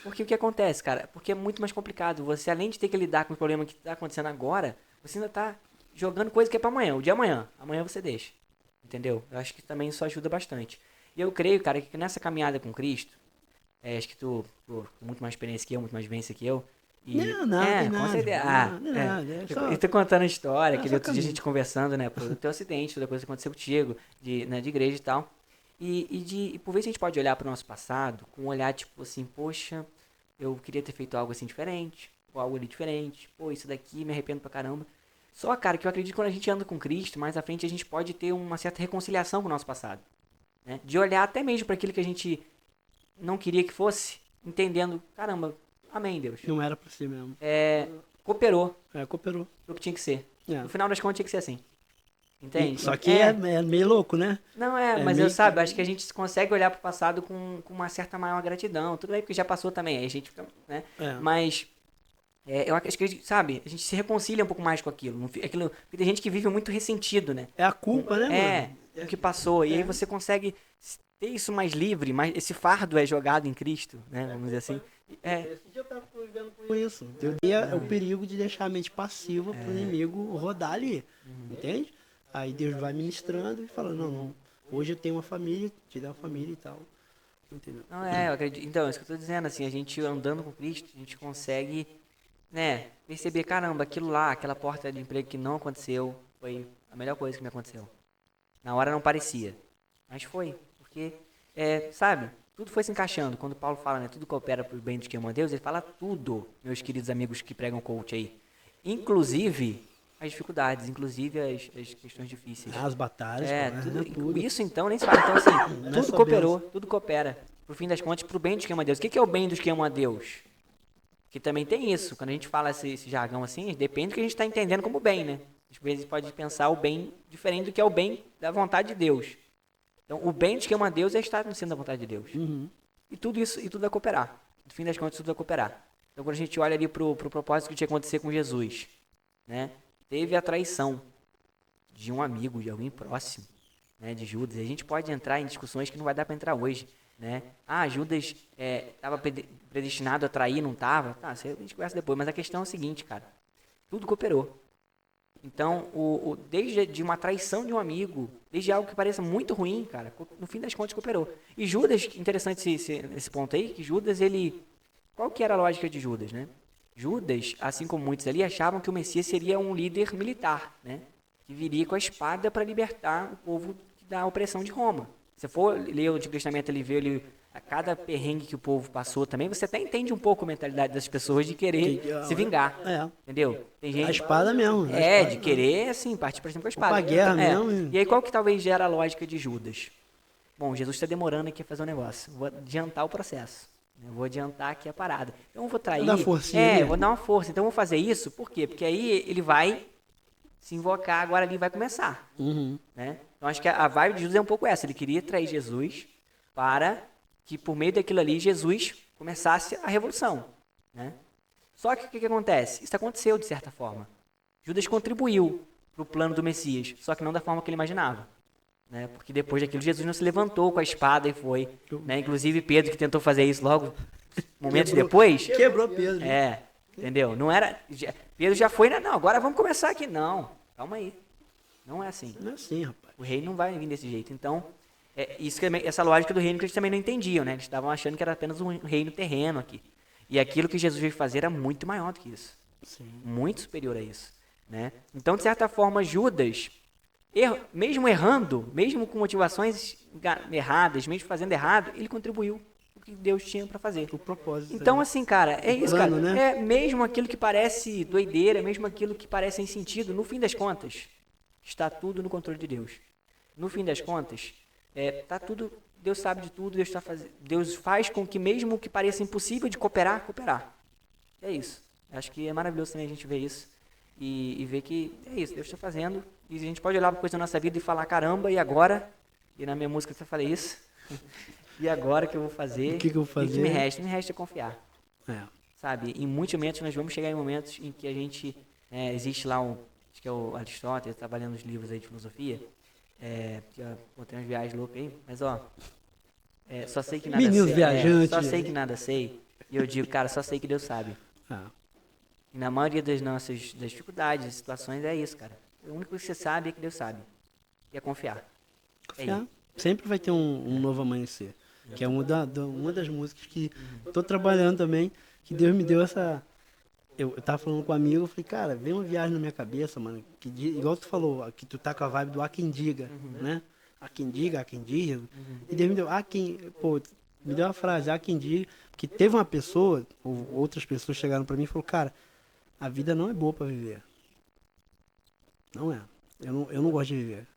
Porque o que acontece, cara? Porque é muito mais complicado. Você, além de ter que lidar com o problema que tá acontecendo agora, você ainda tá jogando coisa que é pra amanhã. O de amanhã. Amanhã você deixa. Entendeu? Eu acho que também isso ajuda bastante. E eu creio, cara, que nessa caminhada com Cristo, acho que tu com muito mais experiência que eu, muito mais vivência que eu, com certeza. Eu tô contando a história, aquele outro dia a gente conversando, né, do teu acidente, toda coisa que aconteceu contigo, de igreja e tal. E por vezes a gente pode olhar pro nosso passado com um olhar tipo assim, poxa, eu queria ter feito algo assim diferente, ou algo ali diferente, pô, isso daqui me arrependo pra caramba. Só, cara, que eu acredito que quando a gente anda com Cristo, mais à frente a gente pode ter uma certa reconciliação com o nosso passado. Né? De olhar até mesmo para aquilo que a gente não queria que fosse, entendendo, caramba, amém, Deus. Não era pra ser mesmo. Cooperou. Cooperou. Pro que tinha que ser. No final das contas tinha que ser assim. Entende? Só que é meio louco, né? Não mas eu acho que a gente consegue olhar pro passado com uma certa maior gratidão. Tudo bem, porque já passou também. Aí a gente fica, né? Mas eu acho que, a gente se reconcilia um pouco mais com aquilo. Porque tem gente que vive muito ressentido, né? É a culpa, né, mano? O que passou. E aí você consegue ter isso mais livre, mas esse fardo é jogado em Cristo, né? Vamos dizer assim. Esse dia eu tava convivendo com isso. É o perigo de deixar a mente passiva pro inimigo rodar ali. Entende? Aí Deus vai ministrando e fala, não, hoje eu tenho uma família, te dá uma família e tal. Entendeu? Não, eu acredito. Então, é isso que eu tô dizendo, assim, a gente andando com Cristo, a gente consegue, né, perceber, caramba, aquilo lá, aquela porta de emprego que não aconteceu, foi a melhor coisa que me aconteceu. Na hora não parecia, mas foi, porque, sabe, tudo foi se encaixando. Quando Paulo fala, né, tudo coopera pro bem dos que amam a Deus, ele fala tudo, meus queridos amigos que pregam coach aí. Inclusive as dificuldades, inclusive as questões difíceis. As batalhas. Tudo. Isso então nem se fala. Então assim, tudo cooperou, tudo coopera. Pro fim das contas, pro bem dos que amam a Deus. O que é o bem dos que amam a Deus? Porque também tem isso. Quando a gente fala esse jargão assim, depende do que a gente está entendendo como bem, né? Às vezes pode pensar o bem diferente do que é o bem da vontade de Deus. Então, o bem de quem ama Deus é estar no centro da vontade de Deus. E tudo isso, e tudo vai cooperar. No fim das contas, tudo vai cooperar. Então, quando a gente olha ali pro propósito que tinha que acontecer com Jesus, né? Teve a traição de um amigo, de alguém próximo, né? De Judas. E a gente pode entrar em discussões que não vai dar para entrar hoje, né? Ah, Judas estava predestinado a trair, não estava? Tá, isso a gente conversa depois. Mas a questão é o seguinte, cara. Tudo cooperou. Então, desde de uma traição de um amigo, desde algo que pareça muito ruim, cara, no fim das contas cooperou. E Judas, interessante esse ponto aí, que Judas, qual que era a lógica de Judas, né? Judas, assim como muitos ali, achavam que o Messias seria um líder militar, né? Que viria com a espada para libertar o povo da opressão de Roma. Se for ler o Antigo Testamento, ele vê ali a cada perrengue que o povo passou também, você até entende um pouco a mentalidade das pessoas de querer se vingar. Entendeu? Tem gente, A espada mesmo. de querer, assim, partir para cima com a espada. Pra guerra mesmo. E aí, qual que talvez gera a lógica de Judas? Bom, Jesus está demorando aqui a fazer um negócio. Vou adiantar o processo. Eu vou adiantar aqui a parada. Então, eu vou trair. Vou dar forcinha. Vou dar uma força. Então, eu vou fazer isso. Por quê? Porque aí ele vai se invocar, agora ali vai começar. Né? Então, acho que a vibe de Judas é um pouco essa. Ele queria trair Jesus para que, por meio daquilo ali, Jesus começasse a revolução. Né? Só que o que acontece? Isso aconteceu, de certa forma. Judas contribuiu para o plano do Messias, só que não da forma que ele imaginava. Né? Porque depois daquilo, Jesus não se levantou com a espada e foi. Né? Inclusive, Pedro, que tentou fazer isso logo momentos depois. Quebrou Pedro. Entendeu? Não era. Pedro já foi, não, agora vamos começar aqui. Não, calma aí. Não é assim. Não é assim, rapaz. O rei não vai vir desse jeito. Então, essa lógica do reino que eles também não entendiam, né? Eles estavam achando que era apenas um reino terreno aqui. E aquilo que Jesus veio fazer era muito maior do que isso. Sim. Muito superior a isso. Né? Então, de certa forma, Judas, mesmo errando, mesmo com motivações erradas, mesmo fazendo errado, ele contribuiu o que Deus tinha para fazer. O propósito. Então, assim, cara, é isso, plano, cara. Né? Mesmo aquilo que parece doideira, mesmo aquilo que parece sem sentido, no fim das contas, está tudo no controle de Deus. No fim das contas, tá tudo, Deus sabe de tudo, Deus faz com que mesmo o que pareça impossível de cooperar. É isso. Acho que é maravilhoso também a gente ver isso e ver que é isso, Deus está fazendo. E a gente pode olhar para coisa da nossa vida e falar, caramba, e agora? E na minha música eu falei isso. E agora que eu vou fazer? O que eu vou fazer? O que me resta? Me resta confiar. Sabe, em muitos momentos nós vamos chegar em momentos em que a gente, existe lá acho que é o Aristóteles, trabalhando nos livros aí de filosofia, que tem umas viagens loucas aí, mas só sei que nada Meninos sei. Viajantes. Só sei que nada sei. E eu digo, cara, só sei que Deus sabe. E na maioria das nossas dificuldades, das situações, é isso, cara. O único que você sabe é que Deus sabe. E é confiar. Sempre vai ter um novo amanhecer. Que é uma das músicas que estou trabalhando também, que Deus me deu essa... Eu tava falando com um amigo, eu falei, cara, veio uma viagem na minha cabeça, mano, igual tu falou, que tu tá com a vibe do há quem diga, né? Há quem diga, e Deus me deu, me deu uma frase, há quem diga, porque teve uma pessoa, ou outras pessoas chegaram pra mim e falaram, cara, a vida não é boa pra viver. Não é. Eu não gosto de viver.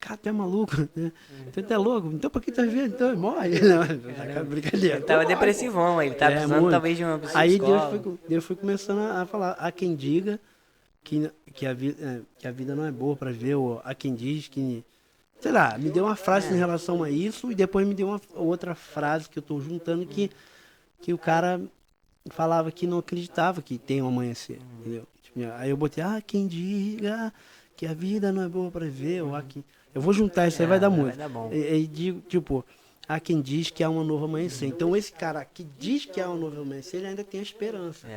Cara, tu é maluco, né? Tu é louco, então pra que tu vai viver? Então morre. Não, brincadeira. Ele tava depressivão, ele tava precisando talvez de uma pessoa. Aí Deus foi começando a falar, há quem diga que a vida não é boa pra viver, ou há quem diz que... Sei lá, me deu uma frase em relação a isso, e depois me deu uma outra frase que eu tô juntando, que o cara falava que não acreditava que tem um amanhecer, entendeu? Aí eu botei, quem diga que a vida não é boa pra viver, ou há quem... Eu vou juntar isso aí, vai dar muito. Vai dar bom. E digo, tipo, há quem diz que há uma nova amanhecer. Então esse cara que diz que há uma nova amanhecer, ele ainda tem a esperança.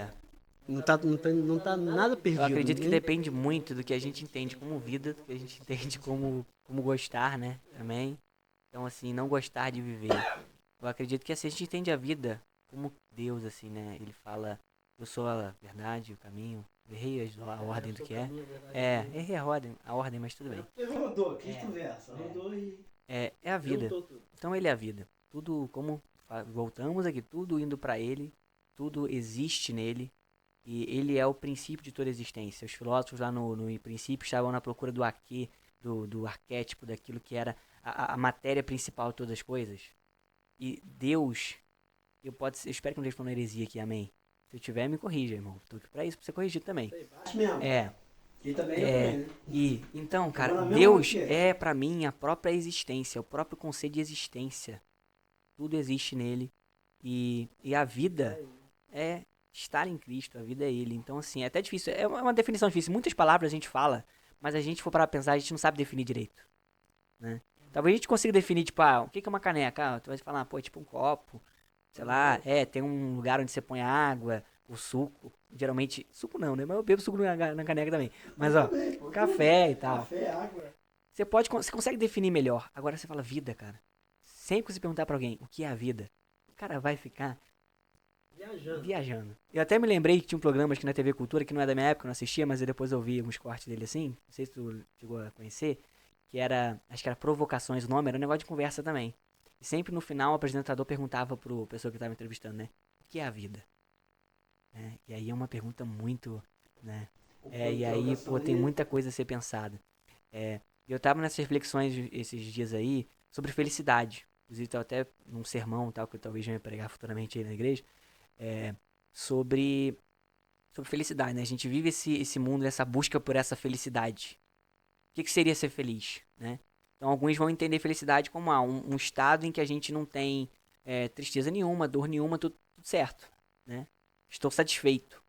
Não tá nada perdido. Eu acredito que depende muito do que a gente entende como vida, do que a gente entende como gostar, né? Também. Então, assim, não gostar de viver. Eu acredito que assim, a gente entende a vida como Deus, assim, né? Ele fala, eu sou a verdade, o caminho. Errei a ordem do que é. Errei a ordem, mas tudo bem. Rodou, que conversa. Rodou e... É a vida. Então ele é a vida. Tudo, como voltamos aqui, tudo indo para ele, tudo existe nele. E ele é o princípio de toda existência. Os filósofos lá no princípio estavam na procura do arquê, do arquétipo, daquilo que era a matéria principal de todas as coisas. E Deus, eu espero que não esteja falando heresia aqui, amém? Se eu tiver, me corrija, irmão. Tô aqui pra isso, pra você corrigir também. Baixo mesmo. E também né? Então, cara, Agora, Deus é pra mim a própria existência, o próprio conceito de existência. Tudo existe nele. E a vida é estar em Cristo, a vida é Ele. Então, assim, é até difícil. É uma definição difícil. Muitas palavras a gente fala, mas a gente for para pensar, a gente não sabe definir direito. Né? Talvez a gente consiga definir, tipo, o que é uma caneca? Tu vai falar, pô, é tipo um copo. Sei lá, tem um lugar onde você põe água, o suco. Geralmente, suco não, né? Mas eu bebo suco na caneca também. Mas, café e tal. Café, água. Você consegue definir melhor. Agora você fala vida, cara. Sempre que você perguntar pra alguém o que é a vida, o cara vai ficar viajando. Eu até me lembrei que tinha um programa aqui na TV Cultura, que não é da minha época, eu não assistia, mas depois eu vi alguns cortes dele assim. Não sei se tu chegou a conhecer. Que era, acho que era Provocações, o nome era um negócio de conversa também. E sempre no final o apresentador perguntava pro pessoa que estava entrevistando, né? O que é a vida? E aí é uma pergunta muito, né? E aí, pô, tem muita coisa a ser pensada. Eu tava nessas reflexões esses dias aí sobre felicidade. Inclusive, tava até num sermão, tal, que eu talvez venha pregar futuramente aí na igreja, sobre felicidade, né? A gente vive esse mundo, essa busca por essa felicidade. O que seria ser feliz, né? Então, alguns vão entender felicidade como um estado em que a gente não tem tristeza nenhuma, dor nenhuma, tudo certo, né? Estou satisfeito.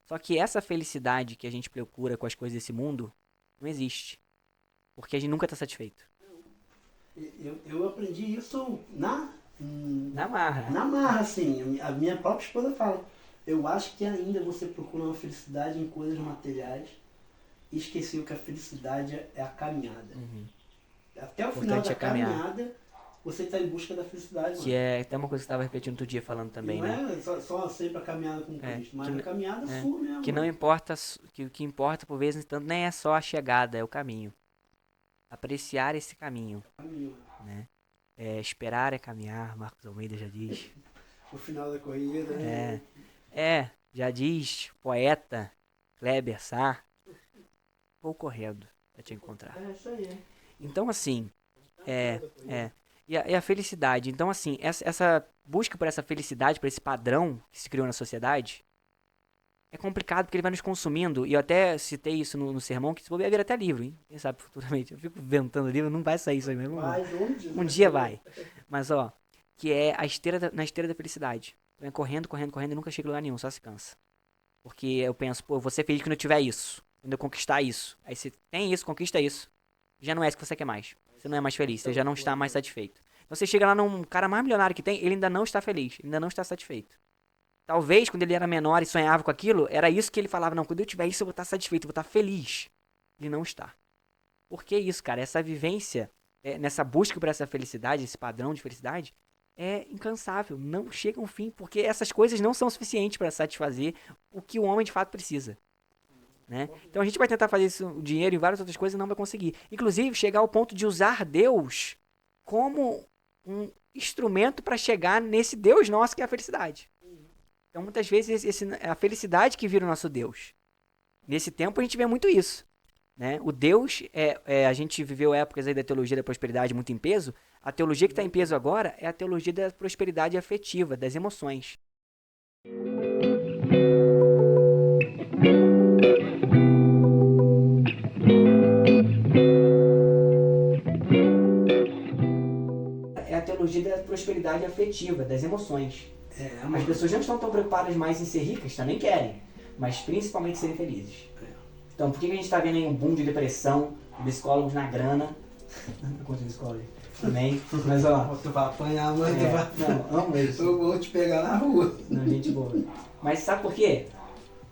Só que essa felicidade que a gente procura com as coisas desse mundo não existe. Porque a gente nunca está satisfeito. Eu aprendi isso na marra. Na marra, assim. A minha própria esposa fala. Eu acho que ainda você procura uma felicidade em coisas materiais e esqueceu que a felicidade é a caminhada. Uhum. Até o final da caminhada, você está em busca da felicidade. Que é até uma coisa que você estava repetindo outro dia falando também, não né? Não é só sempre a caminhada com Cristo, mas a caminhada sua mesmo. Que não importa, que o que importa por vezes tanto nem é só a chegada, é o caminho. Apreciar esse caminho. Né? Esperar é caminhar, Marcos Almeida já diz. O final da corrida. Já diz poeta Kleber Sá. Vou correndo pra te encontrar. Isso aí. Então, assim, E a felicidade. Então, assim, essa busca por essa felicidade, por esse padrão que se criou na sociedade, é complicado porque ele vai nos consumindo. E eu até citei isso no sermão, que se bobear vira até livro, hein? Quem sabe futuramente. Eu fico inventando livro, não vai sair isso aí mesmo. Um dia vai. Mas, que é na esteira da felicidade. Vai correndo e nunca chega a lugar nenhum, só se cansa. Porque eu penso, eu vou ser feliz quando eu tiver isso. Quando eu conquistar isso. Aí você tem isso, conquista isso. Já não é isso que você quer mais. Você não é mais feliz, você já não está mais satisfeito. Então você chega lá num cara mais milionário que tem, ele ainda não está feliz, ainda não está satisfeito. Talvez quando ele era menor e sonhava com aquilo, era isso que ele falava, não, quando eu tiver isso eu vou estar satisfeito, eu vou estar feliz. Ele não está. Por que isso, cara? Essa vivência, nessa busca por essa felicidade, esse padrão de felicidade, é incansável, não chega a um fim, porque essas coisas não são suficientes para satisfazer o que o homem de fato precisa. Né? Então a gente vai tentar fazer isso, o dinheiro e várias outras coisas e não vai conseguir. Inclusive chegar ao ponto de usar Deus como um instrumento para chegar nesse Deus nosso que é a felicidade. Então muitas vezes é a felicidade que vira o nosso Deus. Nesse tempo a gente vê muito isso. Né? O Deus, a gente viveu épocas aí da teologia da prosperidade muito em peso. A teologia que está em peso agora é a teologia da prosperidade afetiva, das emoções. É a teologia da prosperidade afetiva, das emoções. As pessoas não estão tão preocupadas mais em ser ricas, também querem, mas principalmente serem felizes. Então, por que a gente está vendo aí um boom de depressão, psicólogos na grana? Não contra psicólogos também, mas Tu vai apanhar, mano. Não, amo isso. Eu vou te pegar na rua. Não, gente boa. Mas sabe por quê?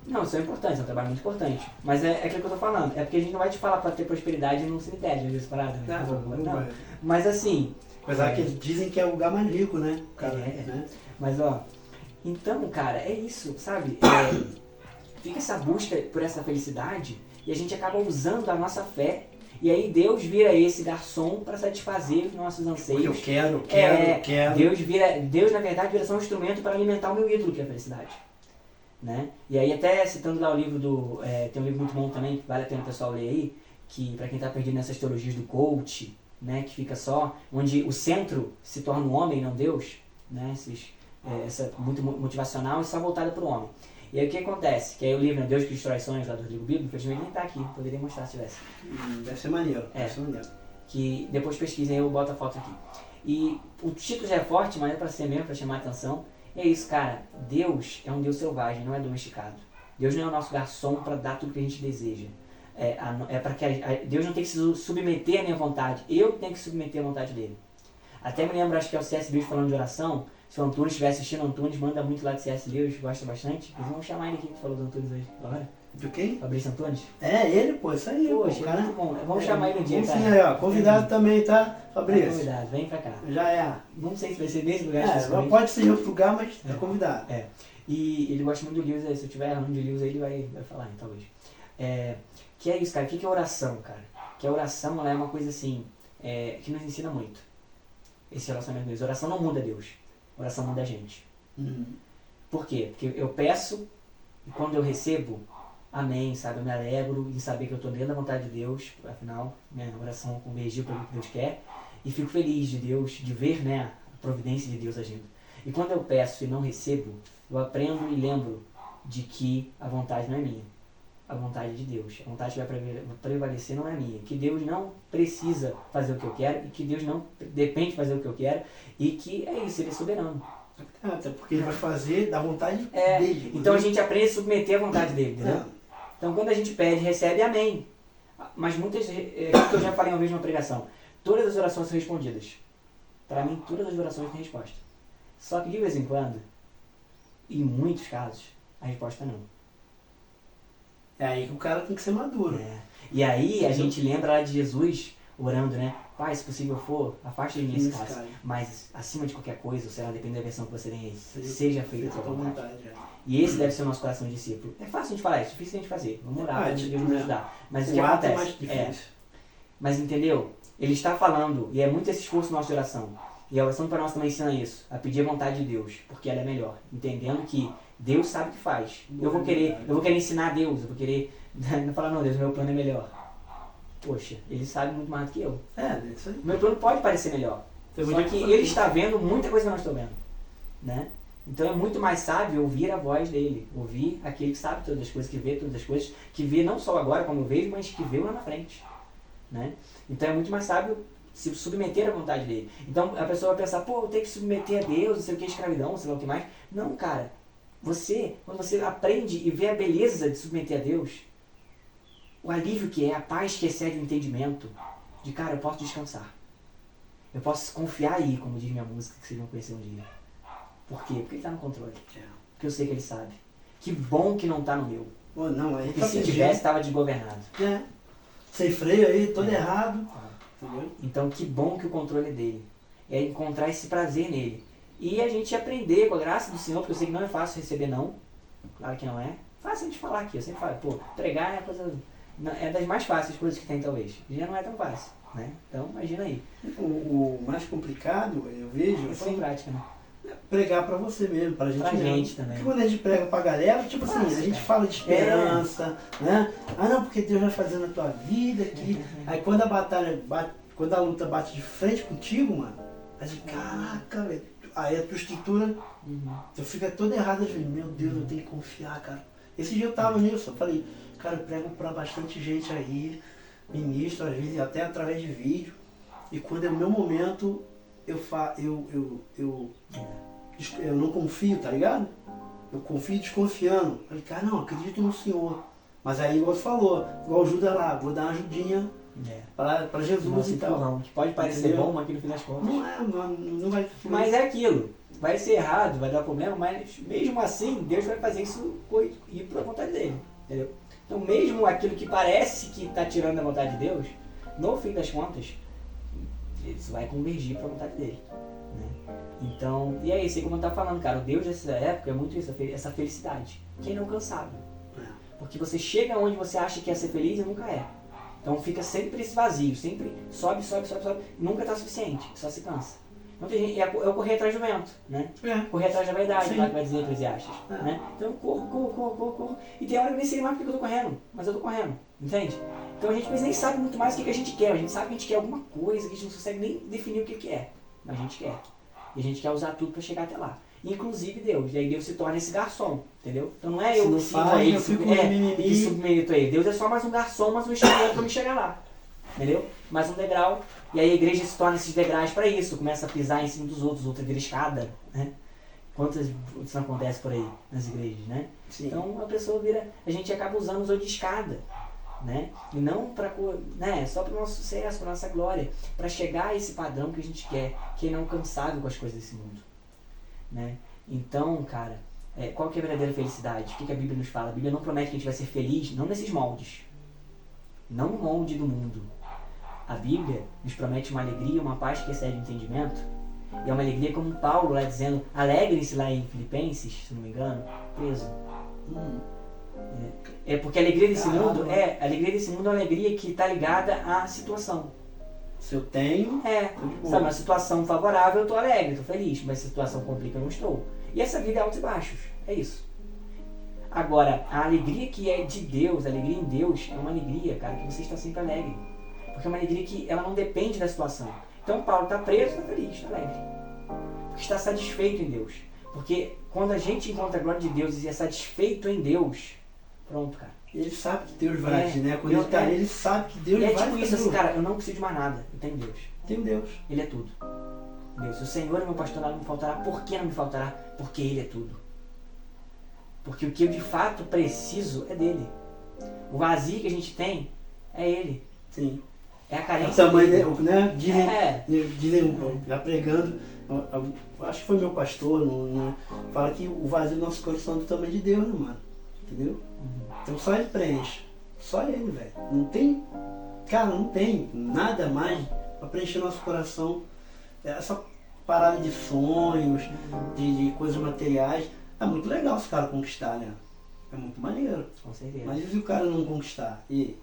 Não, isso é importante, é um trabalho muito importante. Mas é aquilo que eu tô falando. É porque a gente não vai te falar pra ter prosperidade num cemitério, às vezes, parada, né? Não. Mas assim... Apesar que dizem que é o lugar mais rico, né? Né? Mas, então, cara, é isso, sabe? Fica essa busca por essa felicidade e a gente acaba usando a nossa fé. E aí Deus vira esse garçom para satisfazer os nossos anseios. Eu quero. Deus, na verdade, vira só um instrumento para alimentar o meu ídolo, que é a felicidade. Né? E aí até citando lá o livro tem um livro muito bom também, que vale a pena o pessoal ler aí, que para quem está perdido nessas teologias do coach, né, que fica só, onde o centro se torna o homem, não Deus, né, muito motivacional e só voltado para o homem. E aí o que acontece? Que aí o livro, né, Deus que Destrói Sonhos, lá do Rodrigo Bibo, infelizmente nem tá aqui, poderia mostrar se tivesse. Deve ser maneiro. Deve ser maneiro. Que depois pesquisem, eu boto a foto aqui. E o título já é forte, mas é pra ser mesmo, pra chamar a atenção. E é isso, cara. Deus é um Deus selvagem, não é domesticado. Deus não é o nosso garçom para dar tudo que a gente deseja. Para que Deus não tem que se submeter à minha vontade. Eu tenho que submeter à vontade dele. Até me lembro, acho que é o C.S. Lewis falando de oração. Se o Antunes estiver assistindo, o Antunes manda muito lá de C.S. Lewis, gosta bastante. Inclusive, vamos chamar ele aqui, que falou do Antunes hoje. Agora. Do quem? Fabrício Antunes. É, ele, pô, isso aí. Poxa, pô, cara. muito bom. Vamos chamar ele um dia, cara. Sim, aí, ó. Convidado também, tá, Fabrício? Tá convidado, vem pra cá. Já é. Não sei se vai ser nesse lugar. Pode ser em outro lugar, mas tá convidado. E ele gosta muito do Lewis, se eu tiver errando de Lewis, ele vai falar, talvez. Que é isso, cara. O que é oração, cara? Que a oração, ela é uma coisa assim, que nos ensina muito. Esse relacionamento com Deus. Oração não muda Deus. Oração muda a gente. Por quê? Porque eu peço e quando eu recebo, amém, sabe? Eu me alegro em saber que eu estou dentro da vontade de Deus. Afinal, minha oração convergiu para o que Deus quer. E fico feliz de Deus, de ver, né, a providência de Deus agindo. E quando eu peço e não recebo, eu aprendo e lembro de que a vontade não é minha. A vontade de Deus. A vontade que vai prevalecer não é minha. Que Deus não precisa fazer o que eu quero e que Deus não depende de fazer o que eu quero e que é isso, Ele é soberano. Até porque Ele vai fazer da vontade dele. Então a gente aprende a submeter a vontade dele, entendeu? Então quando a gente pede, recebe, amém. Mas muitas, que eu já falei uma vez numa pregação, todas as orações são respondidas. Para mim, todas as orações têm resposta. Só que de vez em quando, em muitos casos, a resposta não. É aí que o cara tem que ser maduro. E aí a gente lembra lá de Jesus orando, né? Pai, se possível for, afaste de mim esse caso. Mas acima de qualquer coisa, ou sei lá, depende da versão que você tem aí, seja feita a tua vontade. E esse deve ser o nosso coração de discípulo. É fácil a gente falar, é difícil a gente fazer. Vamos orar, Deus nos ajudar. Mas o que acontece? Mas entendeu? Ele está falando, e é muito esse esforço nosso de oração. E a oração para nós também ensina isso, a pedir a vontade de Deus, porque ela é melhor. Entendendo que Deus sabe o que faz. Eu vou querer ensinar a Deus, eu vou querer não falar, não, Deus, meu plano é melhor. Poxa, Ele sabe muito mais do que eu. Isso aí. Meu plano pode parecer melhor. Só que Ele está vendo muita coisa que eu não estou vendo. Né? Então é muito mais sábio ouvir a voz dele. Ouvir aquele que sabe todas as coisas, que vê todas as coisas, que vê não só agora como eu vejo, mas que vê lá na frente. Né? Então é muito mais sábio se submeter à vontade dele. Então a pessoa vai pensar, pô, eu tenho que submeter a Deus, não sei o que, escravidão, sei lá o que mais. Não, cara. Quando você aprende e vê a beleza de submeter a Deus, o alívio que é, a paz que excede o entendimento, de cara, eu posso descansar. Eu posso confiar aí, como diz minha música, que vocês vão conhecer um dia. Por quê? Porque Ele está no controle. Porque eu sei que Ele sabe. Que bom que não está no meu. Porque se tivesse, estava desgovernado. Sem freio aí, todo errado. Então, que bom que o controle é dele. É encontrar esse prazer nele. E a gente aprender com a graça do Senhor, porque eu sei que não é fácil receber não. Claro que não é. Fácil a gente falar aqui. Eu sempre falo, pô, pregar é a coisa... É das mais fáceis coisas que tem, talvez. Já não é tão fácil, né? Então, imagina aí. O mais complicado, eu vejo... É assim, prática, né? Pregar pra você mesmo, pra gente mesmo. Gente também. Porque quando a gente prega pra galera, tipo assim, a gente fala de esperança, né? Ah, não, porque Deus vai fazer na tua vida aqui. Aí quando a batalha bate, quando a luta bate de frente contigo, mano, a gente, caraca, velho. Aí a tua estrutura, tu fica toda errada, às vezes, meu Deus, eu tenho que confiar, cara. Esse dia eu tava nisso, eu falei, cara, eu prego pra bastante gente aí, ministro, às vezes até através de vídeo. E quando é o meu momento, eu não confio, tá ligado? Eu confio desconfiando. Falei, cara, não, acredito no Senhor. Mas aí, igual você falou, igual ajuda lá, vou dar uma ajudinha pra Jesus e tal. Que pode parecer bom, mas aqui no fim das contas. Não vai. Mas é aquilo. Vai ser errado, vai dar problema, mas mesmo assim, Deus vai fazer isso ir para a vontade dele. Entendeu? Então, mesmo aquilo que parece que está tirando a vontade de Deus, no fim das contas, isso vai convergir para a vontade dele. Né? Então, e é isso aí como eu estava falando, cara. O Deus dessa época é muito isso, essa felicidade, que é inalcançável. Porque você chega onde você acha que ia ser feliz e nunca é. Então fica sempre esse vazio, sempre sobe, nunca está suficiente, só se cansa. Então tem gente, é correr atrás do vento, né? Correr atrás da vaidade, lá que vai dizer Eclesiastes. Né? Então eu corro. E tem hora que eu nem sei mais porque eu tô correndo, mas eu tô correndo, entende? Então a gente nem sabe muito mais o que a gente quer. A gente sabe que a gente quer alguma coisa que a gente não consegue nem definir o que é, mas a gente quer. E a gente quer usar tudo para chegar até lá. inclusive Deus. E aí Deus se torna esse garçom, entendeu? Então não é Se eu não que sigo a faz, ele, eu fico no mimimi. que submeto a ele. Deus é só mais um garçom, mais um instrumento para me chegar lá. Entendeu? Mais um degrau. E aí a igreja se torna esses degraus para isso. Começa a pisar em cima dos outros, outra vira escada, né? Quantas isso não acontece por aí nas igrejas, né? Sim. Então a pessoa vira, a gente acaba usando os outros de escada, né? E não para, né, só para o nosso sucesso, para nossa glória, para chegar a esse padrão que a gente quer, que é inalcançável com as coisas desse mundo, né? Então, cara, qual que é a verdadeira felicidade? O que a Bíblia nos fala? A Bíblia não promete que a gente vai ser feliz, não nesses moldes, não no molde do mundo. A Bíblia nos promete uma alegria, uma paz que excede o entendimento. E é uma alegria como Paulo lá dizendo, alegrem-se lá em Filipenses, se não me engano, preso. É porque a alegria desse mundo a alegria desse mundo é uma alegria que está ligada à situação. Se eu tenho, sabe, uma situação favorável eu estou alegre, estou feliz, mas se a situação complica eu não estou. E essa vida é altos e baixos, é isso. Agora, a alegria que é de Deus, a alegria em Deus, é uma alegria, cara, que você está sempre alegre. Porque é uma alegria que ela não depende da situação. Então Paulo está preso, está feliz, está alegre. Porque está satisfeito em Deus. Porque quando a gente encontra a glória de Deus e é satisfeito em Deus, pronto, cara. Ele sabe que Deus vai agir, né? Quando ele tá ali, ele sabe que Deus vai fazer. É tipo isso, assim, tudo. cara, eu não preciso de mais nada, eu tenho Deus. Tenho Deus. Ele é tudo. Deus, se o Senhor é meu pastor, nada me faltará. Por que não me faltará? Porque Ele é tudo. Porque o que eu de fato preciso é dele. O vazio que a gente tem é Ele. Sim. É a carência. O tamanho dele, né? Dizem, já pregando, acho que foi meu pastor, fala que o vazio do nosso coração é do tamanho de Deus, né, mano? Entendeu? Então só ele preenche. Só ele, velho. Não tem, cara, não tem nada mais pra preencher nosso coração. Essa parada de sonhos, de coisas materiais, é muito legal os caras conquistar, né? É muito maneiro. Com certeza. Mas e se o cara não conquistar? E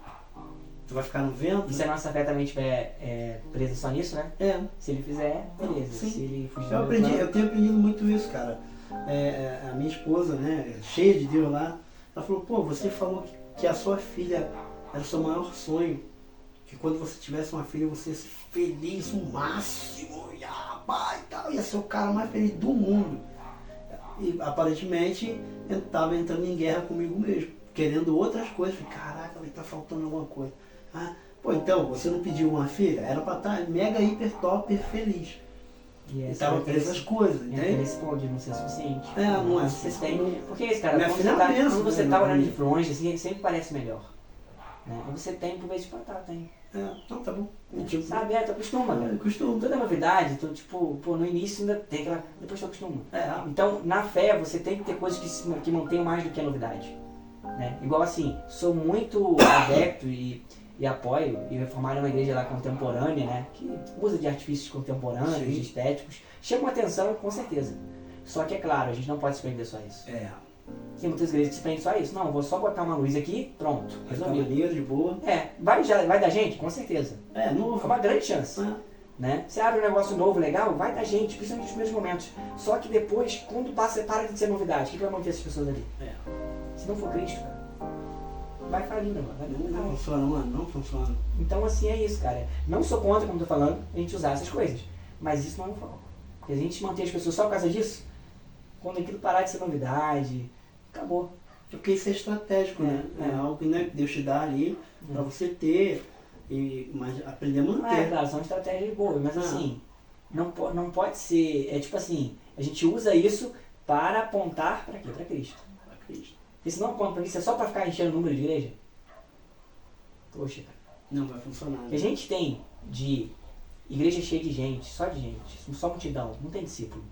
tu vai ficar no vento? E se a nossa fé também estiver presa só nisso, né? Se ele fizer, beleza. Sim. Se ele fugir Eu tenho aprendido muito isso, cara. A minha esposa, né, cheia de Deus lá, ela falou, pô, você falou que a sua filha era o seu maior sonho. Que quando você tivesse uma filha, você ia ser feliz o máximo, ia ser o cara mais feliz do mundo. E aparentemente eu estava entrando em guerra comigo mesmo, querendo outras coisas. Falei, caraca, vai estar faltando alguma coisa. Pô, então, você não pediu uma filha? Era pra estar mega, hiper, top, feliz. E estava preso as coisas, entende? Nesse ponto de não ser suficiente. Não é suficiente. Porque esse cara, quando você tá olhando de longe, assim, sempre parece melhor. Né? E você tem por vez de tá, tem. Não, tá bom. Tipo, sabe, tu acostuma, cara. Acostuma. Toda novidade, tu, tipo, no início ainda tem aquela. Depois tu acostuma. Então, na fé, você tem que ter coisas que mantenham mais do que a novidade. Né? Igual assim, sou muito adepto e apoio e reformar uma igreja lá contemporânea, né? Que usa de artifícios contemporâneos, de estéticos. Chama atenção, com certeza. Só que, é claro, a gente não pode se prender só a isso. Tem muitas igrejas que se prendem só a isso. Não, vou só botar uma luz aqui, pronto, resolvido. De boa. Vai dar gente? Com certeza. Novo. É uma grande chance. Né? Você abre um negócio novo, legal, vai dar gente, principalmente nos primeiros momentos. Só que depois, quando para de ser novidade, o que vai manter essas pessoas ali? Se não for Cristo, cara, vai falir, mano. Não funciona, mano, não funciona. Então, assim, é isso, cara. Não sou contra, como eu tô falando, a gente usar essas coisas. Mas isso não é um foco. Porque a gente manter as pessoas só por causa disso, quando aquilo parar de ser novidade, acabou. Porque isso é estratégico, né? É algo, né, que Deus te dá ali pra você ter, mas aprender a manter. Claro, são estratégias boas, mas assim, não pode ser, tipo assim, a gente usa isso para apontar para quê? Para Cristo. Porque se não aponta para isso, é só para ficar enchendo o número de igreja? Poxa, cara. Não vai funcionar. O que a gente tem de igreja cheia de gente, só multidão, não tem discípulo.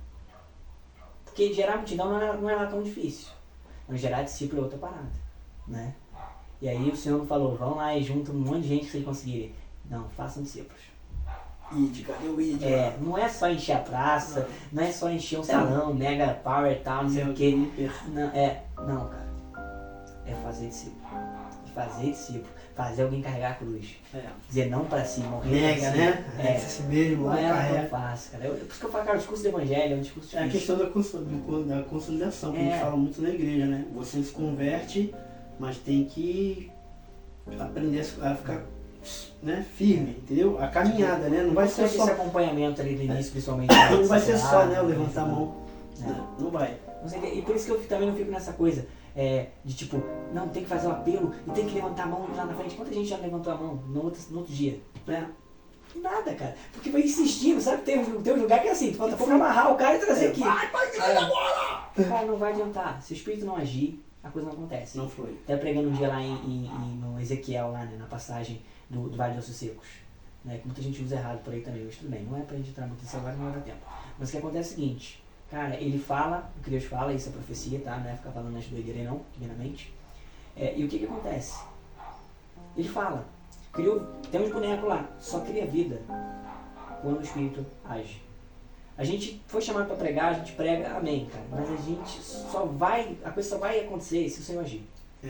Porque gerar multidão não é lá tão difícil. Mas gerar discípulo é outra parada, né? E aí o Senhor falou, vão lá e juntam um monte de gente que vocês conseguirem. Não, façam discípulos. Cadê o id? Não é só encher a praça, não é só encher um salão, mega power e tal, não sei o quê. Não, cara. É fazer discípulo. Fazer alguém carregar a cruz. Dizer não pra si, morrer nega, pra si. né? Esse mesmo não lá é tão fácil, cara. Por isso que eu falo, cara, o discurso do evangelho é um discurso difícil. É a questão da consolidação, que a gente fala muito na igreja, né? Você se converte, mas tem que aprender a ficar, né, firme, entendeu? A caminhada, né? Não vai ser só esse acompanhamento ali do início, principalmente. não vai ser só, né, eu levantar a mão. Não vai. E por isso que eu também não fico nessa coisa de tipo, não, tem que fazer o apelo e tem que levantar a mão lá na frente. Quanta gente já levantou a mão no outro dia? Nada, cara. Porque vai insistindo, sabe? Tem um lugar que é assim, tu falta pouco amarrar o cara e trazer aqui. Vai agora! Cara, não vai adiantar. Se o espírito não agir, a coisa não acontece. Não flui. Até pregando um dia lá no Ezequiel, lá, né, na passagem do Vale dos Ossos Secos. Né, que muita gente usa errado por aí também, mas tudo bem. Não é pra gente entrar muito nisso agora, não vai dar tempo. Mas o que acontece é o seguinte, cara, ele fala o que Deus fala, isso é profecia, tá? Não é ficar falando nas doideiras não, primeiramente. E o que acontece? Ele fala, tem uns bonecos lá, só cria vida quando o Espírito age. A gente foi chamado para pregar, a gente prega, amém, cara. Mas a coisa só vai acontecer se o Senhor agir. A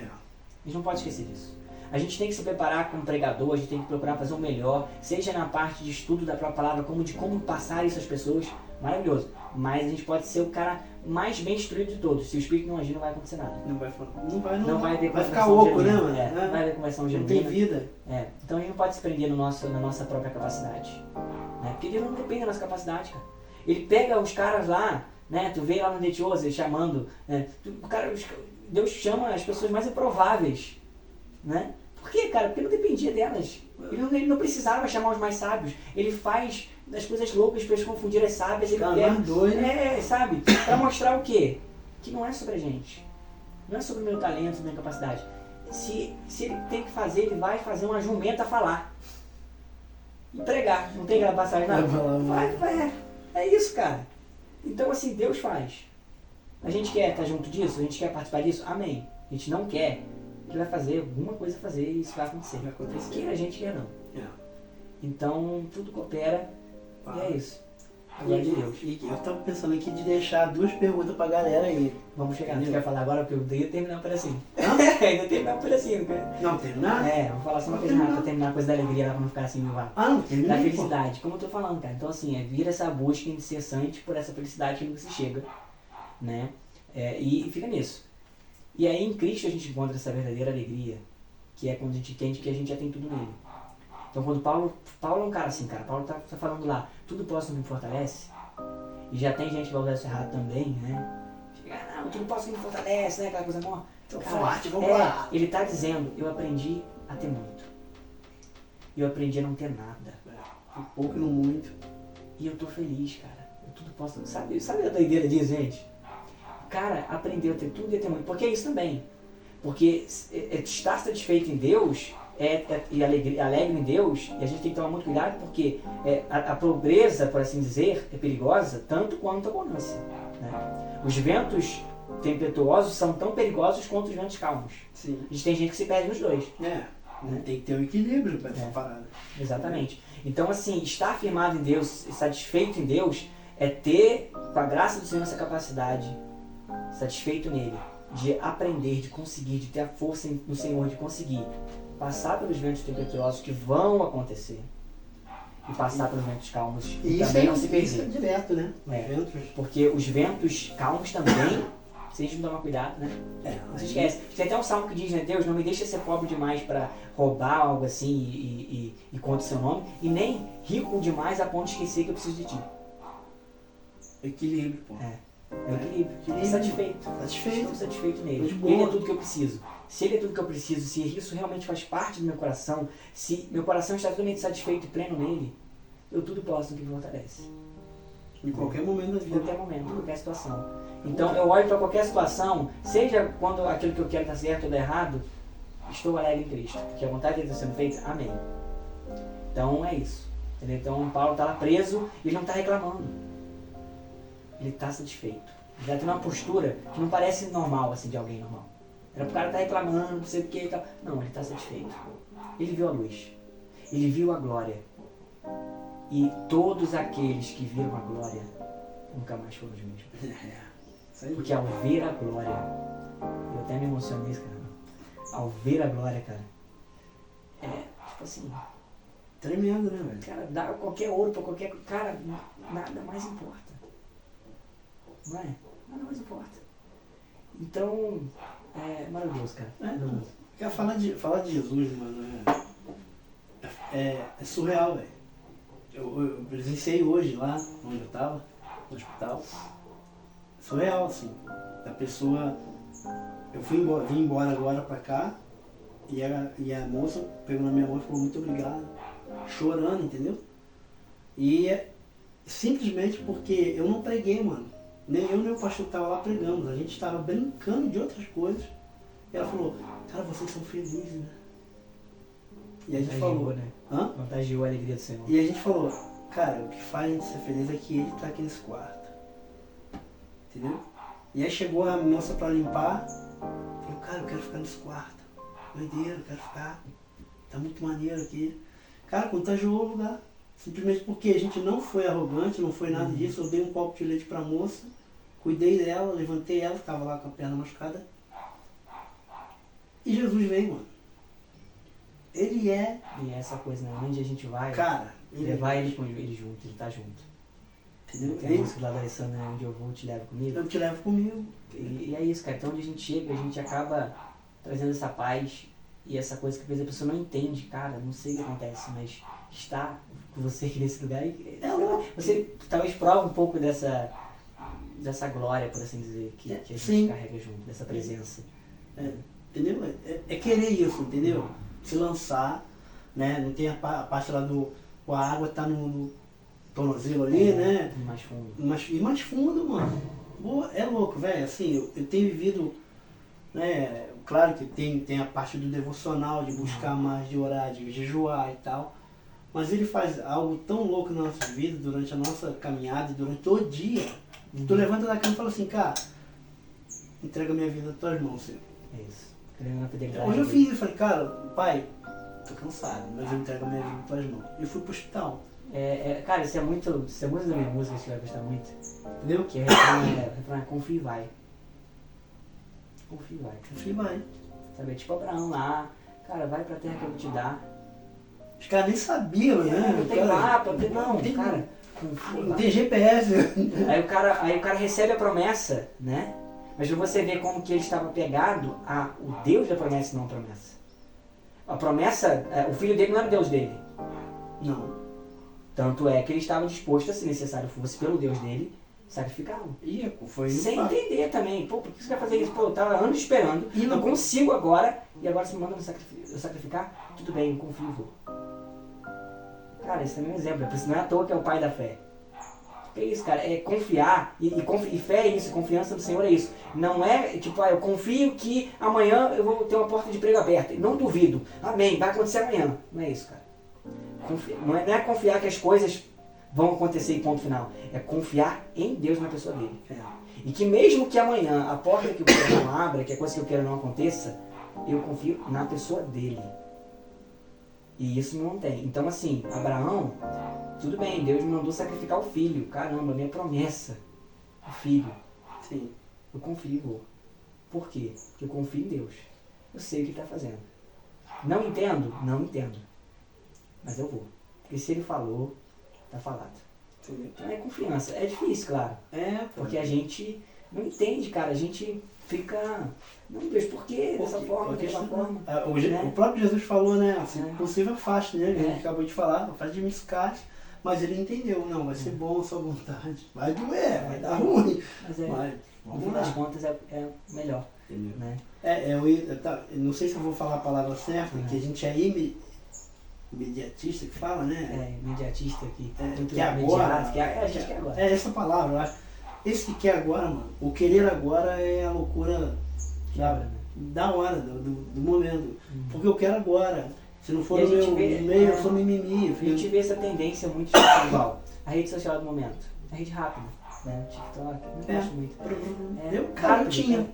gente não pode esquecer disso. A gente tem que se preparar como pregador, a gente tem que procurar fazer o melhor, seja na parte de estudo da própria palavra, como de como passar isso às pessoas, maravilhoso. Mas a gente pode ser o cara mais bem instruído de todos. Se o Espírito não agir, não vai acontecer nada. Não vai haver vai ficar oco, né, mano? Não vai haver conversão genuína. Não tem vida. Então a gente não pode se prender na nossa própria capacidade. Né? Porque Deus não depende da nossa capacidade, cara. Ele pega os caras lá, né? Tu vê lá no Netiosa chamando, né? Deus chama as pessoas mais improváveis. Né? Por quê, cara? Porque não dependia delas. Ele não precisava chamar os mais sábios. Ele faz das coisas loucas para eles confundir as sábias. Ele quer, sabe? Para mostrar o quê? Que não é sobre a gente. Não é sobre o meu talento, minha capacidade. Se ele tem que fazer, ele vai fazer uma jumenta falar. E pregar. Não tem aquela passagem, não? Vai. É isso, cara. Então, assim, Deus faz. A gente quer estar junto disso? A gente quer participar disso? Amém. A gente não quer. Ele vai fazer alguma coisa e isso vai acontecer. Quer a gente, quer não. Então, tudo coopera e é isso. Glória de Deus. E eu tava pensando aqui de deixar 2 perguntas pra galera aí. Vamos chegar. Você quer falar agora? Porque eu ia terminar um pedacinho. Ainda terminar um pedacinho. Não, terminar? Vou falar só uma coisa rápida pra terminar a coisa da alegria lá pra não ficar assim no vácuo. Não, terminar. Da felicidade, como eu tô falando, cara. Então, assim, vira essa busca incessante por essa felicidade que nunca se chega. Né? E fica nisso. E aí em Cristo a gente encontra essa verdadeira alegria, que é quando a gente entende que a gente já tem tudo nele. Então quando Paulo é um cara assim, cara, Paulo tá falando lá, tudo posso me fortalece, e já tem gente que vai usar isso errado também, né? Não, tudo posso me fortalece, né? Aquela coisa mó. Tô forte, vamos lá. Ele tá dizendo, eu aprendi a ter muito. Eu aprendi a não ter nada. Pouco e não muito. E eu tô feliz, cara. Eu tudo posso. Sabe a doideira disso, gente? O cara aprendeu a ter tudo e a ter muito. Porque é isso também. Porque estar satisfeito em Deus e alegre em Deus, e a gente tem que tomar muito cuidado porque a pobreza, por assim dizer, é perigosa tanto quanto a bonança. Né? Os ventos tempestuosos são tão perigosos quanto os ventos calmos. Sim. A gente tem gente que se perde nos dois. Tem que ter um equilíbrio para essa parada. Exatamente. Então, assim, estar firmado em Deus, satisfeito em Deus, é ter, com a graça do Senhor, essa capacidade, satisfeito nele, de aprender, de conseguir, de ter a força no Senhor, de conseguir passar pelos ventos tempestuosos que vão acontecer e passar pelos ventos calmos e também não se perder. Isso é direto, né? Porque os ventos calmos também, se a gente não tomar cuidado, né? Não se esquece. Tem até um salmo que diz, né? Deus, não me deixa ser pobre demais para roubar algo assim e contra o seu nome, e nem rico demais a ponto de esquecer que eu preciso de ti. Equilíbrio, pô. É o equilíbrio. Satisfeito. Estou satisfeito nele. Ele é tudo que eu preciso. Se ele é tudo que eu preciso, se isso realmente faz parte do meu coração, se meu coração está totalmente satisfeito e pleno nele, eu tudo posso no que me fortalece. Em qualquer momento da vida. Em qualquer momento, em qualquer situação. Então eu olho para qualquer situação, seja quando aquilo que eu quero está certo ou está errado, estou alegre em Cristo. Porque a vontade dele está sendo feita, amém. Então é isso. Entendeu? Então Paulo está lá preso e ele não está reclamando. Ele está satisfeito. Ele está tendo uma postura que não parece normal, assim, de alguém normal. Era pro cara estar reclamando, não sei o que e tal. Não, ele está satisfeito. Ele viu a luz. Ele viu a glória. E todos aqueles que viram a glória nunca mais foram os mesmos. Porque ao ver a glória, eu até me emocionei, cara. Ao ver a glória, cara, tipo assim, tremendo, né, velho? Cara, dá qualquer ouro pra qualquer... Cara, nada mais importa. Não é? Nada mais importa. Então, é maravilhoso, cara. Quer falar de Jesus, mano, é surreal, velho. Eu presenciei hoje lá, onde eu tava, no hospital. surreal, assim. A pessoa... Eu vim embora agora pra cá, e a moça pegou na minha mão e falou muito obrigado, chorando, entendeu? E simplesmente porque eu não preguei, mano. Nem eu nem o pastor que tava lá pregamos, a gente estava brincando de outras coisas. E ela falou, cara, vocês são felizes, né? E a gente falou, né? hã? Contagiou a alegria do Senhor. E a gente falou, cara, o que faz a gente ser feliz é que ele tá aqui nesse quarto. Entendeu? E aí chegou a moça pra limpar, falou, cara, eu quero ficar nesse quarto. Doideira, eu quero ficar. Tá muito maneiro aqui. Cara, contagiou o lugar. Simplesmente porque a gente não foi arrogante, não foi nada disso. Eu dei um copo de leite pra moça, cuidei dela, levantei ela, tava lá com a perna machucada. E Jesus veio, mano. Ele é... E essa coisa, né? Onde a gente vai, cara, levar ele junto, ele tá junto. Entendeu? Tem a música lá da Alessandra, né? Onde eu vou, te levo comigo. Eu te levo comigo. E é isso, cara. Então onde a gente chega, a gente acaba trazendo essa paz e essa coisa que às vezes a pessoa não entende, cara, não sei o que acontece, mas estar com você aqui nesse lugar, você talvez prova um pouco dessa glória, por assim dizer, que a gente sim. carrega junto, dessa presença. Entendeu? É querer isso, entendeu? Se lançar, né? Não tem a parte lá a água tá no tornozelo ali, né? Mais fundo. E mais fundo, mano. Boa, é louco, velho. Assim, eu tenho vivido, né? Claro que tem a parte do devocional, de buscar mais, de orar, de jejuar e tal. Mas ele faz algo tão louco na nossa vida, durante a nossa caminhada, durante todo o dia. Tu levanta da cama e fala assim, cara, entrega minha vida nas tuas mãos, Senhor. É isso. Hoje eu fiz isso, falei, cara, pai, tô cansado, mas eu entrego a minha vida nas tuas mãos. E fui pro hospital. Cara, isso é muito da minha música, você vai gostar muito. Entendeu? Que refrão é confia e vai. Confia e vai. Confia e vai. Sabe, tipo Abraão lá, cara, vai pra terra que eu vou te dar. Os caras nem sabiam, né? Não tem mapa, cara, confia. Não tem GPS. Aí o cara recebe a promessa, né? Mas você vê como que ele estava pegado o Deus da promessa e não a promessa. A promessa, o filho dele não era o Deus dele. Não. Tanto é que ele estava disposto a, se necessário fosse, pelo Deus dele, sacrificá-lo. Foi sem entender também. Pô, por que você quer fazer isso? Pô, eu estava anos esperando, e não consigo agora, e agora você me manda eu sacrificar? Tudo bem, eu confio e vou. Cara, esse também é um exemplo. Por isso não é à toa que é o pai da fé. É isso, cara, é confiar, e fé é isso, confiança no Senhor é isso. Não é tipo, eu confio que amanhã eu vou ter uma porta de emprego aberta. Não duvido. Amém, vai acontecer amanhã. Não é isso, cara. Não é confiar que as coisas vão acontecer em ponto final. É confiar em Deus na pessoa dele. E que mesmo que amanhã a porta que eu quero não abra, que a coisa que eu quero não aconteça, eu confio na pessoa dele. E isso não tem. Então assim, Abraão, tudo bem, Deus me mandou sacrificar o filho. Caramba, minha promessa. O filho. Sim. Eu confio, vou. Por quê? Porque eu confio em Deus. Eu sei o que ele está fazendo. Não entendo? Não entendo. Mas eu vou. Porque se ele falou, tá falado. Sim. Então é confiança. É difícil, claro. Porque a gente não entende, cara. A gente fica... Não, Deus, por quê? Dessa forma, daquela forma. O próprio Jesus falou, né? Assim, possível afaste, né? A gente acabou de falar, afaste de mim esse cálice. Mas ele entendeu, não, vai ser bom a sua vontade. Vai doer, vai dar ruim. Mas no fim das contas é melhor. Entendeu? Né? Eu não sei se eu vou falar a palavra certa, que a gente é imediatista que fala, né? Imediatista aqui. Que agora. A gente quer agora. Essa palavra, eu acho. Esse que quer agora, mano, o querer agora é a loucura da hora, do momento. Porque eu quero agora. Se não for no meu meio, eu sou mimimi. A gente vê essa tendência muito igual. A rede social do momento. A rede rápida. Né? TikTok, não gosto muito. Eu tinha.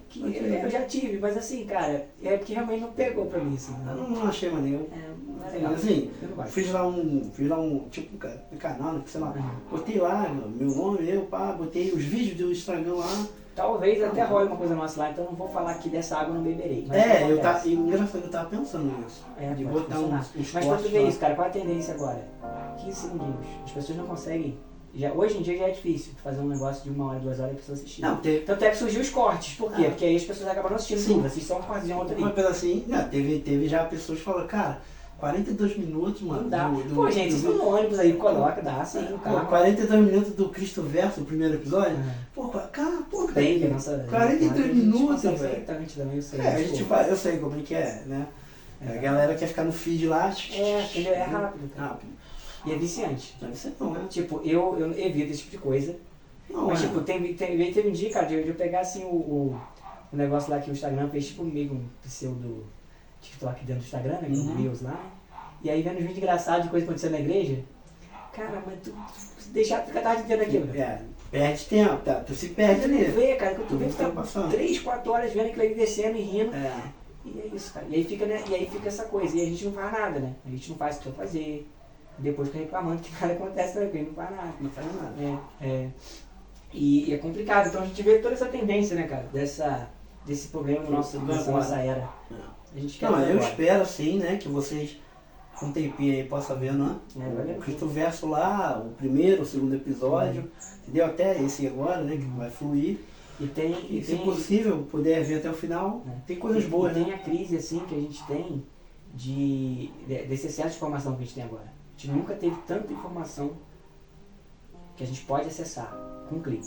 Eu já tive, mas assim, cara, é porque realmente não pegou pra mim, assim. Eu não achei maneiro. Não é legal. Assim, fiz lá um tipo um canal, né, sei lá, botei lá meu nome, botei os vídeos do Instagram lá. Talvez até role uma coisa nossa lá, então não vou falar aqui dessa água, eu não beberei. Engraçado, eu tava pensando nisso. De botar uns mas pra tu ver isso, cara, qual é a tendência agora? 15 segundinhos. As pessoas não conseguem. Hoje em dia já é difícil fazer um negócio de 1 hora, 2 horas e a pessoa assistir. Tanto é que surgiu os cortes. Por quê? Porque aí as pessoas acabaram assistindo tudo. Assistem só um cortezinho outro ali. Uma coisa assim, teve já pessoas que falaram, cara, 42 minutos, mano. Não dá. Pô, gente, vocês estão no ônibus aí, coloca, dá sim, o carro. 42 minutos do Cristo Verso, o primeiro episódio. Pô, cara, pô, Tem, que nossa. 43 minutos, velho. Também, eu sei. A gente faz, eu sei como é que é, né? A galera quer ficar no feed lá. Entendeu? É rápido. Rápido. E é viciante. Deve ser não, né? Tipo, eu evito esse tipo de coisa. Não, mas, tipo, teve um dia, cara, de eu pegar assim o negócio lá que o Instagram fez, tipo, meio um pseudo TikTok dentro do Instagram, né? Com o Reels lá. E aí vendo uns vídeos engraçados de coisa acontecendo na igreja. Cara, mas tu deixar ficar a tarde inteira aquilo. Perde tempo, tá? Tu se perde ali. Tu vê, cara, que tu vê que tá passando 3, 4 horas vendo aquilo ali descendo e rindo. E é isso, cara. E aí fica essa coisa. E a gente não faz nada, né? A gente não faz o que precisa fazer. Depois fica reclamando que nada acontece também, porque não faz nada. Não faz nada. E é complicado. Então a gente vê toda essa tendência, né, cara? Desse problema nessa nossa era. A gente quer eu espero sim, né, que vocês com um tempinho aí possam ver, né? O Cristo Verso lá, o primeiro, o segundo episódio, entendeu? Até esse agora, né, que vai fluir. E se possível, puder ver até o final, tem coisas boas, né? Tem a crise, assim, que a gente tem desse excesso de informação que a gente tem agora. A gente nunca teve tanta informação que a gente pode acessar com um clique.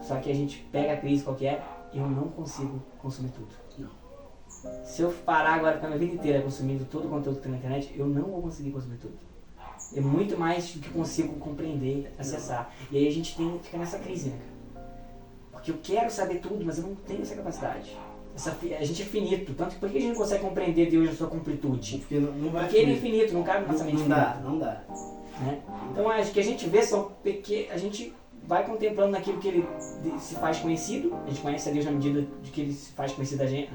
Só que a gente pega a crise qualquer e eu não consigo consumir tudo. Não. Se eu parar agora com a minha vida inteira consumindo todo o conteúdo que tem na internet, eu não vou conseguir consumir tudo. É muito mais do que consigo compreender, acessar. E aí a gente fica nessa crise, né, cara? Porque eu quero saber tudo, mas eu não tenho essa capacidade. A gente é finito, tanto que por que a gente não consegue compreender Deus na sua completude? Porque não vai. Porque ele é infinito, não cabe na nossa mente. Não dá. Né? Então acho que a gente vê são pequenos, a gente vai contemplando naquilo que ele se faz conhecido, a gente conhece a Deus na medida de que ele se faz conhecido a gente,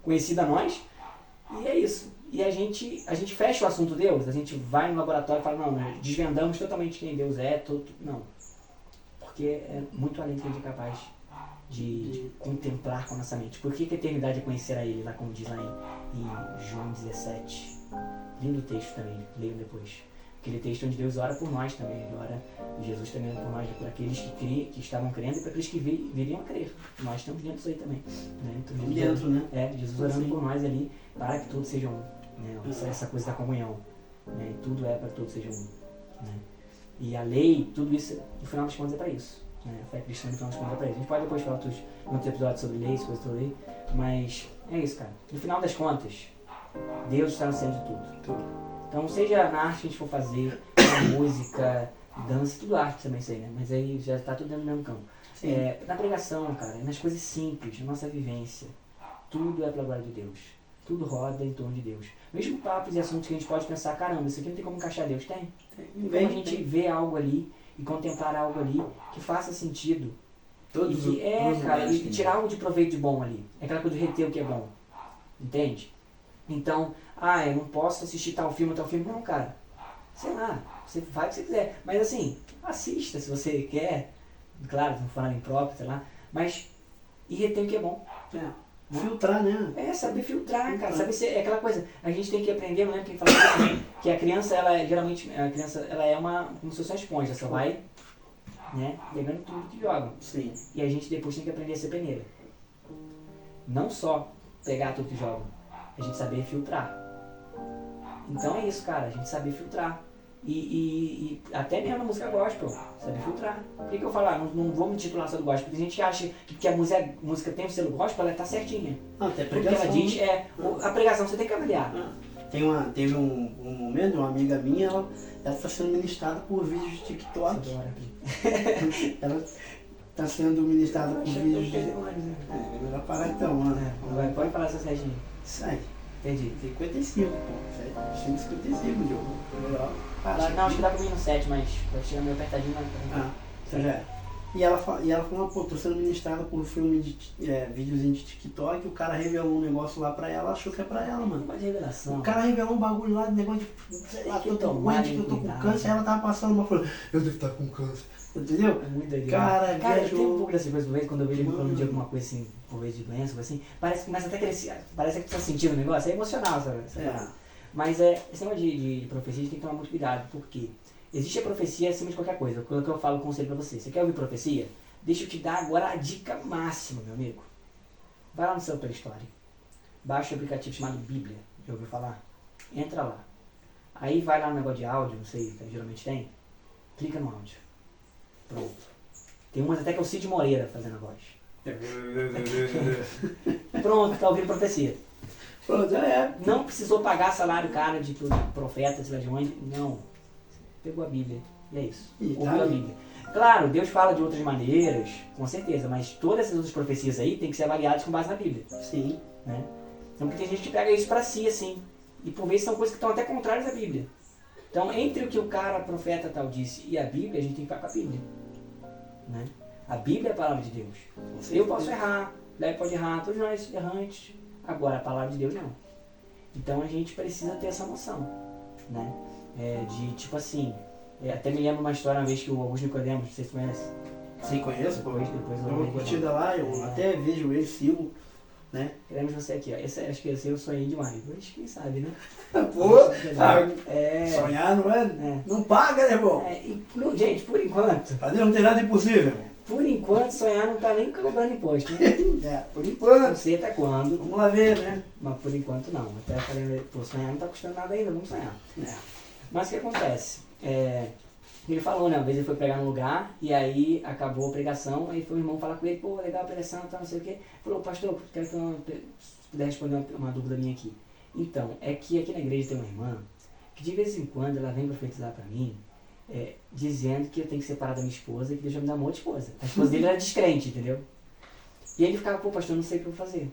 conhecido a nós, e é isso. E a gente fecha o assunto Deus, a gente vai no laboratório e fala, não, nós desvendamos totalmente quem Deus é, não. Porque é muito além do que a gente é capaz de contemplar com a nossa mente. Por que a eternidade é conhecer a Ele, lá como diz lá em João 17. Lindo texto também, leio depois. Aquele texto onde Deus ora por nós também, Ele ora, Jesus também ora por nós, por aqueles que estavam crendo e para aqueles que viriam a crer. Nós estamos dentro disso aí também. Né? Então, Jesus orando por nós ali, para que todos sejam um. Né? Essa coisa da comunhão. Né? E tudo é para que todos sejam um. Né? E a lei, tudo isso, no final das contas, é para isso. Né? A fé cristã, no final das contas, é para isso. A gente pode depois falar outros episódios sobre leis, coisas toda lei, mas é isso, cara. No final das contas, Deus está no centro de tudo. Então, seja na arte que a gente for fazer, na música, dança, tudo arte também isso aí, né? Mas aí já está tudo dentro do mesmo campo. Na pregação, cara, nas coisas simples, na nossa vivência, tudo é pela glória de Deus. Tudo roda em torno de Deus. Mesmo papos e assuntos que a gente pode pensar, caramba, isso aqui não tem como encaixar Deus, tem? Então a gente vê algo ali e contemplar algo ali que faça sentido. E tirar algo de proveito de bom ali. É aquela coisa de reter o que é bom. Entende? Então, eu não posso assistir tal filme. Não, cara. Sei lá, você faz o que você quiser. Mas assim, assista se você quer. Claro, não falando impróprio, sei lá. Mas, e reter o que é bom. Filtrar, né? Saber filtrar, cara. Saber ser, é aquela coisa. A gente tem que aprender, não lembro quem falou isso, que a criança, ela é como se fosse uma esponja. Só vai, né, pegando tudo que joga. Sim. E a gente depois tem que aprender a ser peneira. Não só pegar tudo que joga. A gente saber filtrar. Então é isso, cara, a gente saber filtrar. E até mesmo a música gospel, saber filtrar. Por que eu falo, não vou me titular só do gospel? Porque tem gente que acha que porque a música tem o selo gospel, ela tá certinha. Até porque ela diz, a pregação você tem que avaliar. Teve um momento, uma amiga minha, ela está sendo ministrada por vídeos de TikTok. Ela está sendo ministrada por vídeos de... melhor parar então, mano. Pode falar seu certinho. Isso aí. Entendi. 55, pô. 55, Diogo. Melhor parar. Não, acho que dá pra mim no 7, mas vai chegar meio apertadinho, mas... Então já é. E ela falou, pô, tô sendo ministrada por filme de videozinho de TikTok, o cara revelou um negócio lá pra ela, achou que é pra ela, mano. Uma revelação. O cara revelou um bagulho lá, negócio de, sei lá, que eu tô com câncer, ela tava passando uma falando, eu devo estar com câncer. Entendeu? É muito doido. Cara, eu tenho um pouco dessa coisa, por vez, quando eu vejo ele falando de alguma coisa assim, por vez de doença, assim, parece que começa até a crescer, parece que tu tá sentindo o negócio, é emocional, sabe? Mas esse negócio de profecia a gente tem que tomar muito cuidado, porque existe a profecia acima de qualquer coisa. Quando eu falo conselho pra você, você quer ouvir profecia? Deixa eu te dar agora a dica máxima, meu amigo. Vai lá no seu Play Store, baixa o aplicativo chamado Bíblia, já ouviu falar? Entra lá. Aí vai lá no negócio de áudio, não sei, geralmente tem. Clica no áudio. Pronto. Tem umas até que é o Cid Moreira fazendo a voz. Pronto, tá ouvindo profecia. Pronto, já é. Não precisou pagar salário cara de profeta, sei lá de onde. Não. Pegou a Bíblia. E é isso. Ouviu a Bíblia. Claro, Deus fala de outras maneiras, com certeza, mas todas essas outras profecias aí tem que ser avaliadas com base na Bíblia. Sim. Né? Então, porque tem gente que pega isso pra si, assim. E por vezes são coisas que estão até contrárias à Bíblia. Então, entre o que o cara, profeta tal, disse e a Bíblia, a gente tem que ficar com a Bíblia. Né? A Bíblia é a palavra de Deus. Eu posso errar, Débora pode errar, todos nós errantes. Agora, a palavra de Deus não. Então, a gente precisa ter essa noção. Né? De, tipo assim, até me lembro uma história uma vez que o Augusto Nicodemos, não sei se você conhece. Sim, conheço, pô. Depois eu uma curtida lá, eu até vejo ele, sigo, né? Queremos você aqui, ó. Acho que esse eu sonhei demais. Mas quem sabe, né? Pô, sonhar não é? Não paga, né, irmão? Gente, por enquanto. Fazer não tem nada impossível, irmão. Por enquanto, sonhar não tá nem cobrando imposto, né? Por enquanto. Não sei até quando. Vamos lá ver, né? Mas por enquanto não. Até falei, pô, sonhar não tá custando nada ainda, vamos sonhar. Mas o que acontece? Ele falou, né? Uma vez ele foi pregar num lugar e aí acabou a pregação, aí foi o irmão falar com ele, pô, legal a pregação, tal, não sei o quê. Falou, pastor, quero que você puder responder uma dúvida minha aqui. Então, é que aqui na igreja tem uma irmã que de vez em quando ela vem profetizar pra mim, dizendo que eu tenho que separar da minha esposa e que Deus vai me dar uma outra esposa. A esposa dele era descrente, entendeu? E aí ele ficava, pô, pastor, eu não sei o que eu vou fazer.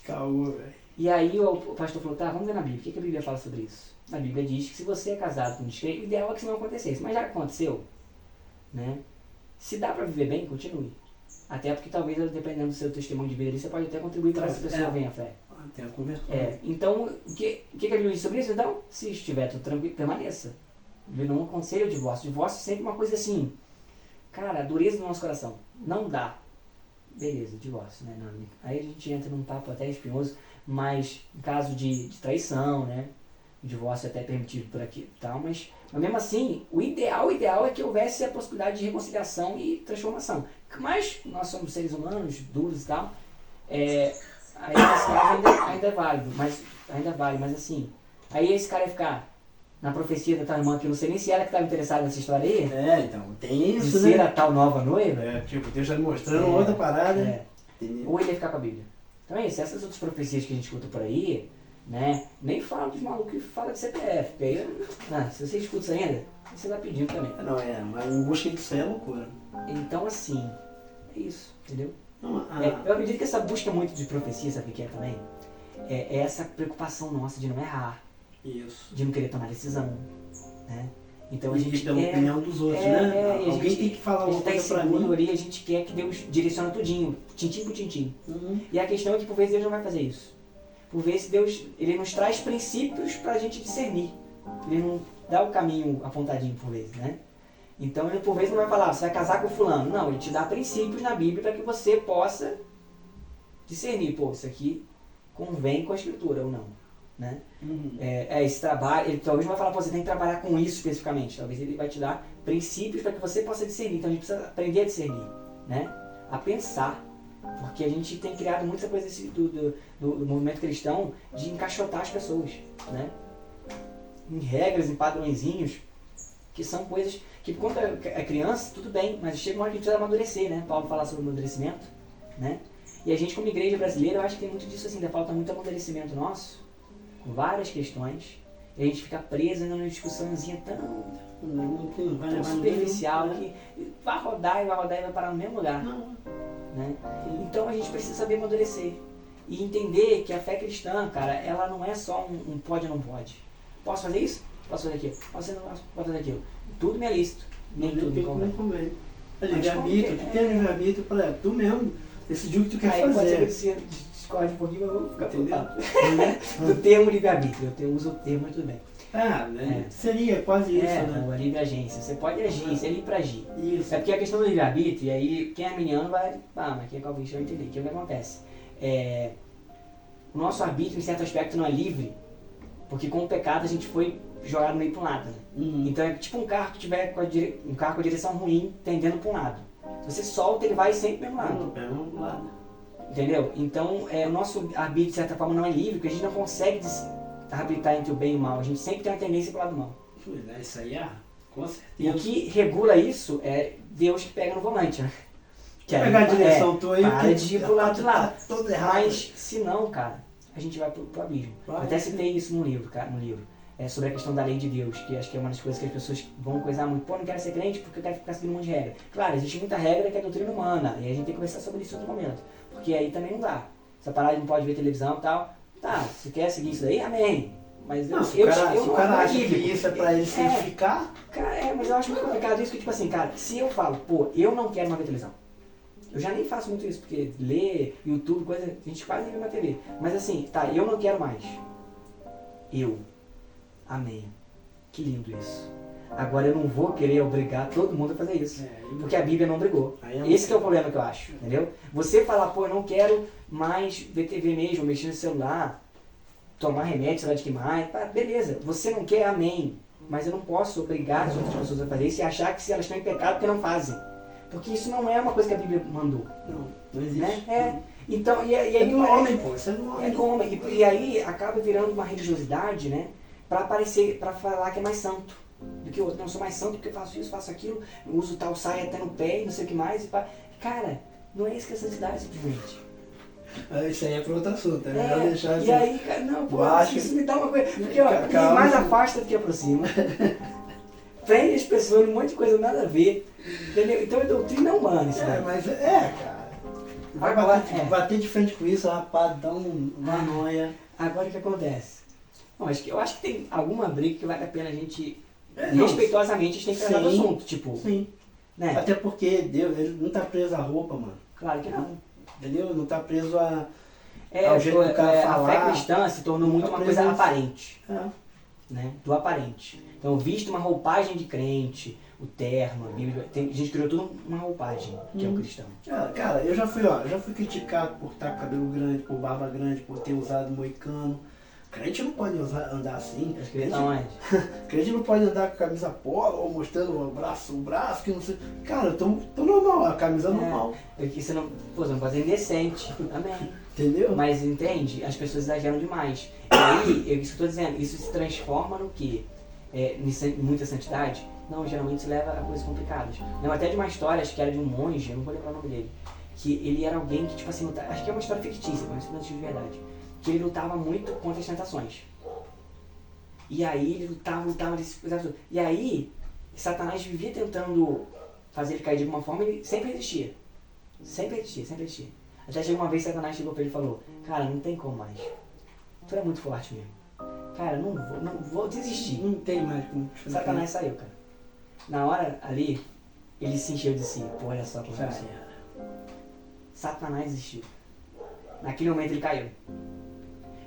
Caô, velho. E aí o pastor falou, tá, vamos ver na Bíblia, o que a Bíblia fala sobre isso? A Bíblia diz que se você é casado com um descrente, o ideal é que isso não acontecesse. Mas já aconteceu, né? Se dá pra viver bem, continue. Até porque talvez, dependendo do seu testemunho de vida ali, você pode até contribuir para essa pessoa venha à fé. Tem a conversão. Então, o que a Bíblia diz sobre isso? Então, se estiver tudo tranquilo, permaneça. A Bíblia não aconselha o divórcio. O divórcio é sempre uma coisa assim, cara, a dureza do nosso coração. Não dá. Beleza, divórcio, né? Não, aí a gente entra num papo até espinhoso, mas em caso de traição, né? O divórcio é até permitido por aqui e tal, mas mesmo assim, o ideal é que houvesse a possibilidade de reconciliação e transformação. Mas nós somos seres humanos, duros e tal, aí esse caso ainda é válido, mas assim, aí esse cara ia ficar na profecia da tal irmã, que eu não sei nem se ela que estava interessada nessa história aí. Então, tem isso, de ser a tal nova noiva. Tipo, Deus está mostrando outra parada. Ou ele ia ficar com a Bíblia. Então é isso, essas outras profecias que a gente escuta por aí, né? Nem fala dos malucos que falam de CPF, porque aí, se você escuta isso ainda, você vai pedindo também. Mas em busca de céu é loucura. Então assim, é isso, entendeu? Não, eu acredito que essa busca muito de profecia, sabe o que é também? É essa preocupação nossa de não errar, de não querer tomar decisão, né? Então a gente pela opinião dos outros, né? Alguém tem que falar uma coisa pra mim. Ali, a gente quer que Deus direcione tudinho, tintim por tintim. E a questão é que por vezes Deus não vai fazer isso. Por vezes Deus, ele nos traz princípios pra gente discernir. Ele não dá o caminho apontadinho por vezes, né? Então ele por vezes não vai falar, você vai casar com fulano. Não, ele te dá princípios na Bíblia para que você possa discernir, pô, isso aqui convém com a escritura ou não, né? Esse trabalho, ele talvez não vai falar, pô, você tem que trabalhar com isso especificamente. Talvez ele vai te dar princípios para que você possa discernir. Então a gente precisa aprender a discernir, né? A pensar. Porque a gente tem criado muita coisa do movimento cristão de encaixotar as pessoas, né? Em regras, em padrõezinhos, que são coisas que quando é criança, tudo bem, mas chega uma hora que a gente precisa amadurecer, né? Paulo fala sobre amadurecimento, né? E a gente como igreja brasileira, eu acho que tem muito disso assim, ainda falta muito amadurecimento nosso, com várias questões, e a gente fica preso numa discussãozinha tão superficial que vai rodar e vai parar no mesmo lugar. Né? Então a gente precisa saber amadurecer e entender que a fé cristã, cara, ela não é só um pode ou não pode. Posso fazer isso? Posso fazer aquilo? Posso fazer aquilo? Tudo me é lícito, nem tudo me convém. Livre-arbítrio, tu tem livre-arbítrio para tu mesmo decidir o que tu quer fazer. Pode ser que você discorde um pouquinho, mas eu vou ficar do termo livre-arbítrio, eu uso o termo e tudo bem. Seria quase isso, né? A livre agência. Você pode agir, você é livre pra agir. Isso. É porque a questão do livre-arbítrio, e aí quem é arminiano vai... mas quem é calvinista vai entender. O que acontece? O nosso arbítrio, em certo aspecto, não é livre, porque com o pecado a gente foi jogado meio para um lado. Né? Então é tipo um carro que tiver um carro com a direção ruim, tendendo para um lado. Se você solta, ele vai sempre para o mesmo lado. Entendeu? Então o nosso arbítrio, de certa forma, não é livre, porque a gente não consegue arbitrar entre o bem e o mal. A gente sempre tem uma tendência pro lado do mal. Isso aí, com O certeza. que regula isso é Deus que pega no volante, né? Que pegar a direção tua aí, para de ir pro lado de lá. Tá todo errado. Mas se não, cara, a gente vai pro abismo. Eu até citei isso no livro, cara, sobre a questão da lei de Deus, que acho que é uma das coisas que as pessoas vão coisar muito. Pô, não quero ser crente porque eu quero ficar seguindo um monte de regra. Claro, existe muita regra que é doutrina humana, e a gente tem que conversar sobre isso em outro momento. Porque aí também não dá. Essa parada não pode ver televisão e tal. Tá, se quer seguir isso daí, amém. Mas Não, se o cara acha que isso é pra ele se edificar... Cara, mas eu acho muito complicado isso, que tipo assim, cara, se eu falo, pô, eu não quero mais ver televisão. Eu já nem faço muito isso, porque ler, YouTube, coisa, a gente quase nem vê na TV. Mas assim, tá, eu não quero mais. Amém. Que lindo isso. Agora eu não vou querer obrigar todo mundo a fazer isso. Porque a Bíblia não obrigou. Esse que é o problema que eu acho, entendeu? Você falar, pô, eu não quero mais ver TV mesmo, mexer no celular, tomar remédio, sei lá de que mais. Beleza, você não quer, amém. Mas eu não posso obrigar as outras pessoas a fazer isso e achar que se elas estão em pecado porque não fazem. Porque isso não é uma coisa que a Bíblia mandou. Não existe. Né? Então, e aí, é do homem, pô. Isso é do homem. É do homem. E aí acaba virando uma religiosidade, né? Pra aparecer, pra falar que é mais santo do que o outro. Não, eu sou mais santo porque eu faço isso, faço aquilo, eu uso tal saia até no pé e não sei o que mais. Cara, não é isso que é santidade, simplesmente. Isso aí é pra outro assunto, é melhor deixar assim. E aí, cara, não, pô, isso me dá uma coisa. Porque, ó, Calma, mais afasta do que aproxima. Prende as pessoas num monte de coisa nada a ver. Entendeu? Então é doutrina humana isso daí. Mas cara. Vai bater de frente com isso, rapaz, dá uma noia. Agora o que acontece? Não, eu acho que tem alguma briga que vale a pena a gente, respeitosamente, a gente tem que tratar do assunto, tipo. Sim. Né? Até porque Deus, ele não tá preso à roupa, mano. Claro que não. Entendeu? Não tá preso ao jeito do cara falar. A fé cristã se tornou muito uma coisa aparente. Né? Do aparente. Então eu visto uma roupagem de crente, o terno, a Bíblia. A gente criou tudo uma roupagem, que é o cristão. Cara, eu já fui criticado por estar com cabelo grande, por barba grande, por ter usado moicano. Crente não pode andar assim. Crente não pode andar com camisa polo ou mostrando o braço, que não sei. Cara, eu tô normal, a camisa normal. Porque você não pode ser indecente. Amém. Entendeu? Mas entende? As pessoas exageram demais. E aí, isso que eu tô dizendo, isso se transforma no quê? Muita santidade? Não, geralmente isso leva a coisas complicadas. Lembro até de uma história, acho que era de um monge, eu não vou lembrar o nome dele. Que ele era alguém que, tipo assim, acho que é uma história fictícia, mas não é de verdade. Que ele lutava muito contra as tentações. E aí ele lutava. E aí, Satanás vivia tentando fazer ele cair de alguma forma, ele sempre resistia. Sempre resistia. Até chegou uma vez, Satanás chegou pra ele e falou: cara, não tem como mais. Tu é muito forte mesmo. Cara, não vou desistir. Não tem mais como. Satanás saiu, cara. Na hora ali, ele se encheu de si. Pô, olha só como é. Satanás existiu. Naquele momento ele caiu.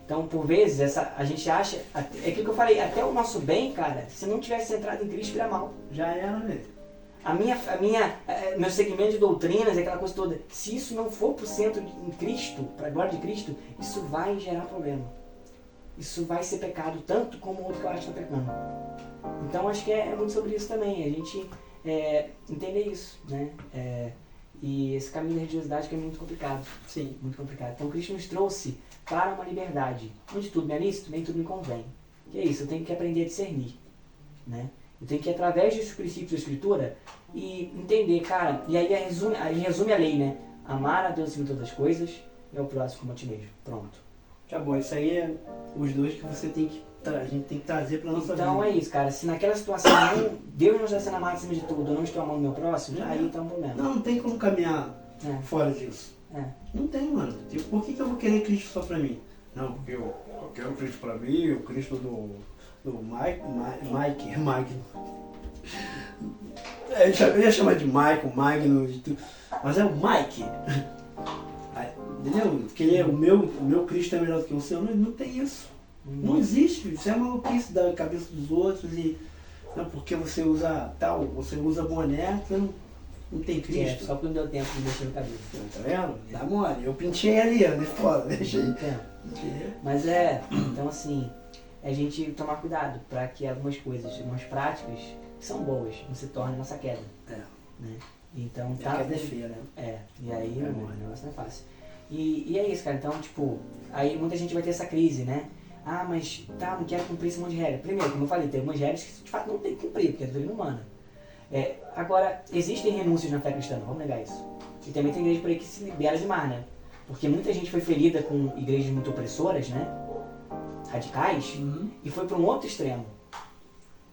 Então, por vezes, a gente acha... É aquilo que eu falei, até o nosso bem, cara, se não tivesse centrado em Cristo, vira mal. Já era, velho. Meu segmento de doutrinas, aquela coisa toda, se isso não for pro centro em Cristo, pra glória de Cristo, isso vai gerar problema. Isso vai ser pecado, tanto como o outro que eu acho que está pecando. Então, acho que é muito sobre isso também, a gente entender isso, né? E esse caminho da religiosidade que é muito complicado. Sim. Muito complicado. Então, Cristo nos trouxe para uma liberdade, onde tudo me é lícito, nem tudo me convém. Que é isso, eu tenho que aprender a discernir, né? Eu tenho que ir através dos princípios da Escritura e entender, cara, e aí resume a lei, né? Amar a Deus acima de todas as coisas e ao próximo como a ti mesmo. Pronto. Tá bom, isso aí é os dois que você tem que a gente tem que trazer para nossa vida. Então é isso, cara. Se naquela situação Deus não está sendo amado acima de tudo, eu não estou amando o meu próximo, aí tá um problema. Não tem como caminhar fora disso. Não tem, mano. Tipo, por que eu vou querer Cristo só pra mim? Não, porque eu quero Cristo pra mim, o Cristo do Mike. Eu ia chamar de Michael, Magno, mas é o Mike. Entendeu? Porque o meu Cristo é melhor do que o seu. Não tem isso. Não existe. Isso é maluquice da cabeça dos outros e porque você usa você usa boné, você não tem Cristo. Só que não deu tempo de mexer no cabelo. Tá vendo? Dá mole. Eu pintei ali, ó, de fora, deixei. Mas então assim, a gente tomar cuidado para que algumas coisas, algumas práticas que são boas, não se tornem nossa queda. Né? Então tá. A queda é feia, né? E aí o negócio não é fácil. E é isso, cara. Então, tipo, aí muita gente vai ter essa crise, né? Ah, mas tá, não quero cumprir esse monte de regra. Primeiro, como eu falei, tem algumas regras que de fato não tem que cumprir, porque é doutrina humana. Agora, existem renúncias na fé cristã, não vamos negar isso. E também tem igreja por aí que se libera demais, né? Porque muita gente foi ferida com igrejas muito opressoras, né? Radicais, e foi para um outro extremo,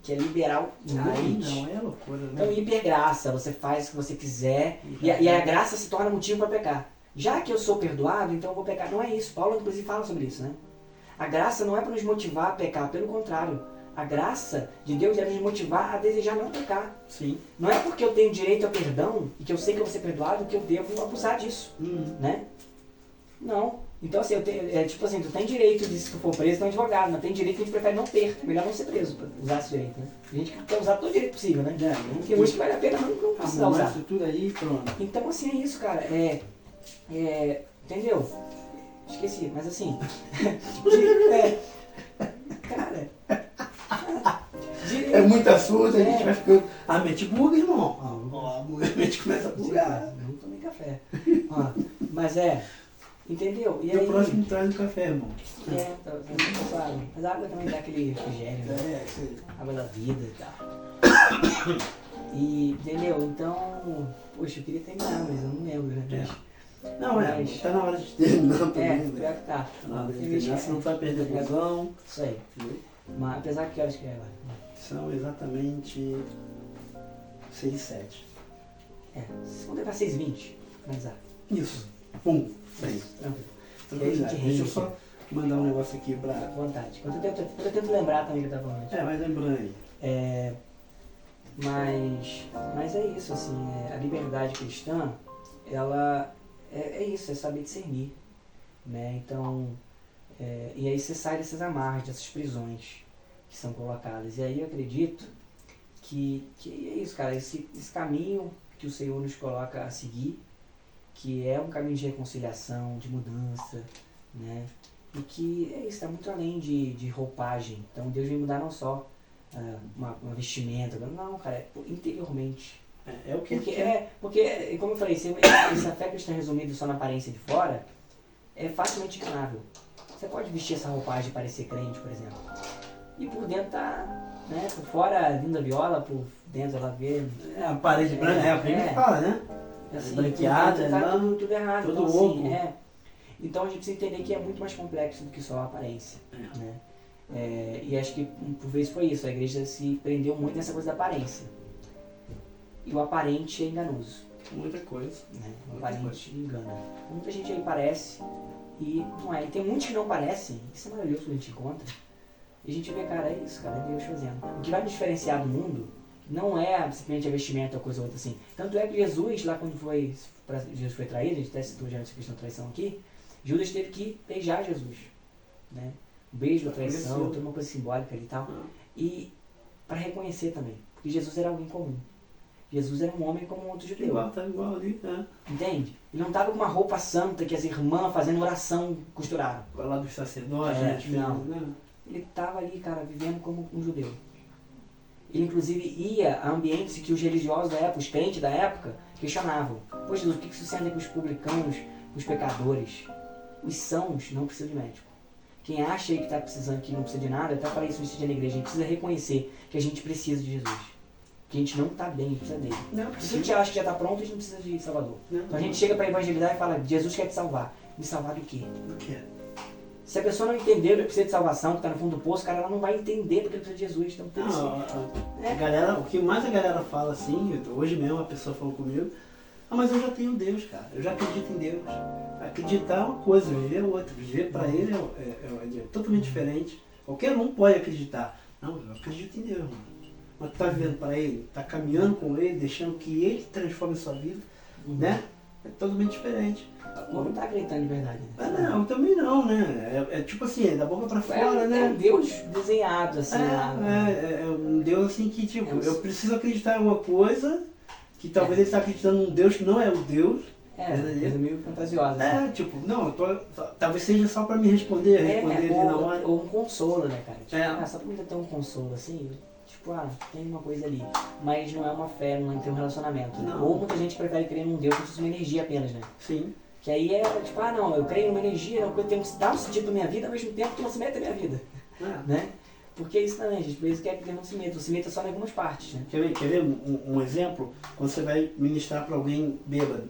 que é liberal demais. Não, é loucura, né? Então, hipergraça, você faz o que você quiser, e a graça se torna motivo para pecar. Já que eu sou perdoado, então eu vou pecar. Não é isso, Paulo inclusive fala sobre isso, né? A graça não é para nos motivar a pecar, pelo contrário. A graça de Deus é nos motivar a desejar não pecar. Sim. Não é porque eu tenho direito a perdão e que eu sei que eu vou ser perdoado que eu devo abusar disso, né? Não. Então, assim, tipo assim, tu tem direito de, se tu for preso, tu é um advogado, mas tem direito que a gente prefere não ter. É melhor não ser preso pra usar esse direito, né? A gente quer usar todo o direito possível, né? Tem uns que vale a pena não precisar usar. Tudo aí, pronto. Então, assim, é isso, cara. Entendeu? Esqueci, mas assim... cara... É muito assunto, a gente vai ficando... A mente buga, irmão. A mente começa a bugar. Não tomei café. Mas entendeu? E aí... O próximo traz o café, irmão. Claro. Mas a água também dá aquele refrigério, né? Água da vida e tal. E, entendeu? Então, poxa, eu queria terminar, mas eu não lembro, né? Não, tá na hora de terminar também. Pior que tá. Tá na hora de terminar, senão vai perder a visão. Isso aí. Mas apesar que horas que é agora? São exatamente 6 e 7. Vamos levar 6h20, finalizar. Isso. Pum. 6. Tranquilo. Deixa eu só mandar um negócio aqui pra... À vontade. Eu tento lembrar também que eu tava falando antes. Vai lembrando aí. Mas é isso, assim, a liberdade cristã, ela é isso, é saber discernir, né? Então, e aí você sai dessas amarras, dessas prisões que são colocadas. E aí eu acredito que é isso, cara, esse caminho que o Senhor nos coloca a seguir, que é um caminho de reconciliação, de mudança, né? E que é isso, está muito além de roupagem. Então Deus vem mudar não só uma vestimenta, não, cara, é interiormente. É o que porque, como eu falei, se a fé cristã resumida só na aparência de fora, é facilmente enganável. Você pode vestir essa roupagem e parecer crente, por exemplo, e por dentro tá, né, por fora linda viola, por dentro ela vê... a parede branca, a Bíblia fala, né? Assim, branqueada, tá tudo errado. Todo então, ovo. assim, então a gente precisa entender que é muito mais complexo do que só a aparência, né? E acho que por vezes foi isso, a igreja se prendeu muito nessa coisa da aparência. E o aparente é enganoso. Muita coisa. Né? O aparente engana. Muita gente aí parece e não é. E tem muitos que não parecem, isso é maravilhoso que a gente encontra. E a gente vê, cara, é isso, cara, é Deus fazendo. O que vai nos diferenciar do mundo não é simplesmente a vestimenta ou coisa ou outra assim. Tanto é que Jesus, lá quando Jesus foi traído, a gente até citou já essa questão da traição aqui, Judas teve que beijar Jesus, né? O beijo, a traição, toda uma coisa simbólica ali e tal. E para reconhecer também, porque Jesus era alguém comum. Jesus era um homem como um outro judeu. Tá igual ali, né? Entende? Ele não estava com uma roupa santa que as irmãs fazendo oração costuraram. Lá dos sacerdotes, né? Não. Ele estava ali, cara, vivendo como um judeu. Ele inclusive ia a ambientes que os religiosos da época, os crentes da época, questionavam. Poxa, Jesus, o que sucede com os publicanos, com os pecadores? Os sãos não precisam de médico. Quem acha aí que está precisando, que não precisa de nada, eu até falei isso no dia na igreja, a gente precisa reconhecer que a gente precisa de Jesus. Que a gente não está bem, precisa dele. Se a gente acha que já está pronto, a gente não precisa de Salvador. Então a gente chega para evangelizar e fala, Jesus quer te salvar. Me salvar do quê? Do quê? Se a pessoa não entender que precisa de salvação, que está no fundo do poço, cara, ela não vai entender porque precisa de Jesus. Então, a galera, o que mais a galera fala assim, hoje mesmo a pessoa falou comigo, mas eu já tenho Deus, cara, eu já acredito em Deus. Acreditar é uma coisa, viver é outra. Viver para ele é totalmente diferente. Qualquer um pode acreditar. Não, eu acredito em Deus, mano. Mas tu tá vivendo para ele, tá caminhando com ele, deixando que ele transforme a sua vida, né? É totalmente diferente. Não tá acreditando de verdade, né? Não, eu também não, né? É tipo assim, é da boca pra fora, né? É um Deus desenhado, assim. É um Deus assim que, tipo, eu preciso acreditar em alguma coisa, que talvez ele está acreditando num Deus que não é o Deus. Coisa meio fantasiosa. Assim. Tipo, não, talvez seja só pra me responder ele na hora. Ou um consolo, né, cara? Só pra mim ter um consolo, assim, tipo, tem uma coisa ali. Mas não é uma fé, não tem um relacionamento. Né? Ou muita gente prefere crer num Deus como se fosse uma energia apenas, né? Sim. Que aí é tipo, não, eu creio numa energia, uma coisa que dá um sentido pra minha vida, ao mesmo tempo que não se mete na minha vida. Né? Porque isso também, a gente por isso quer que Deus não se meta só em algumas partes. Né? Quer ver um exemplo? Quando você vai ministrar para alguém bêbado.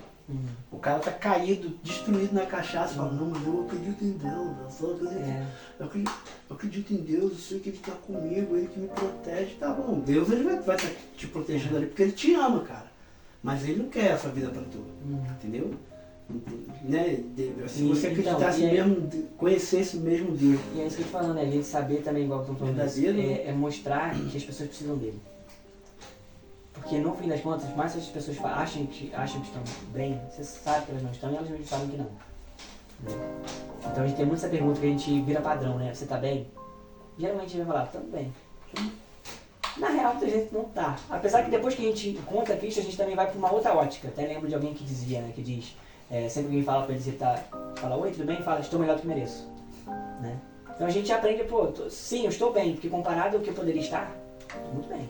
O cara tá caído, destruído na cachaça, fala, não, mas eu acredito em Deus, eu acredito em Deus, eu sei que Ele tá comigo, Ele que me protege, tá bom, Deus ele vai estar te protegendo ali, porque Ele te ama, cara, mas Ele não quer essa vida pra tu, entendeu? Né? Se você acreditasse mesmo, conhecesse mesmo Deus. E é isso que eu tô falando, né? A gente saber também, igual que eu tô falando, é mostrar que as pessoas precisam dele. Porque no fim das contas, mais as pessoas acham que estão bem, você sabe que elas não estão e elas mesmo sabem que não. Então a gente tem muito essa pergunta que a gente vira padrão, né? Você tá bem? Geralmente a gente vai falar, tô bem. Na real, muita gente não tá. Apesar que depois que a gente encontra Cristo, a gente também vai para uma outra ótica. Até lembro de alguém que dizia, né? Que diz, sempre que alguém fala pra ele, fala, oi, tudo bem? Fala, estou melhor do que mereço. Né? Então a gente aprende, sim, eu estou bem, porque comparado ao que eu poderia estar, estou muito bem.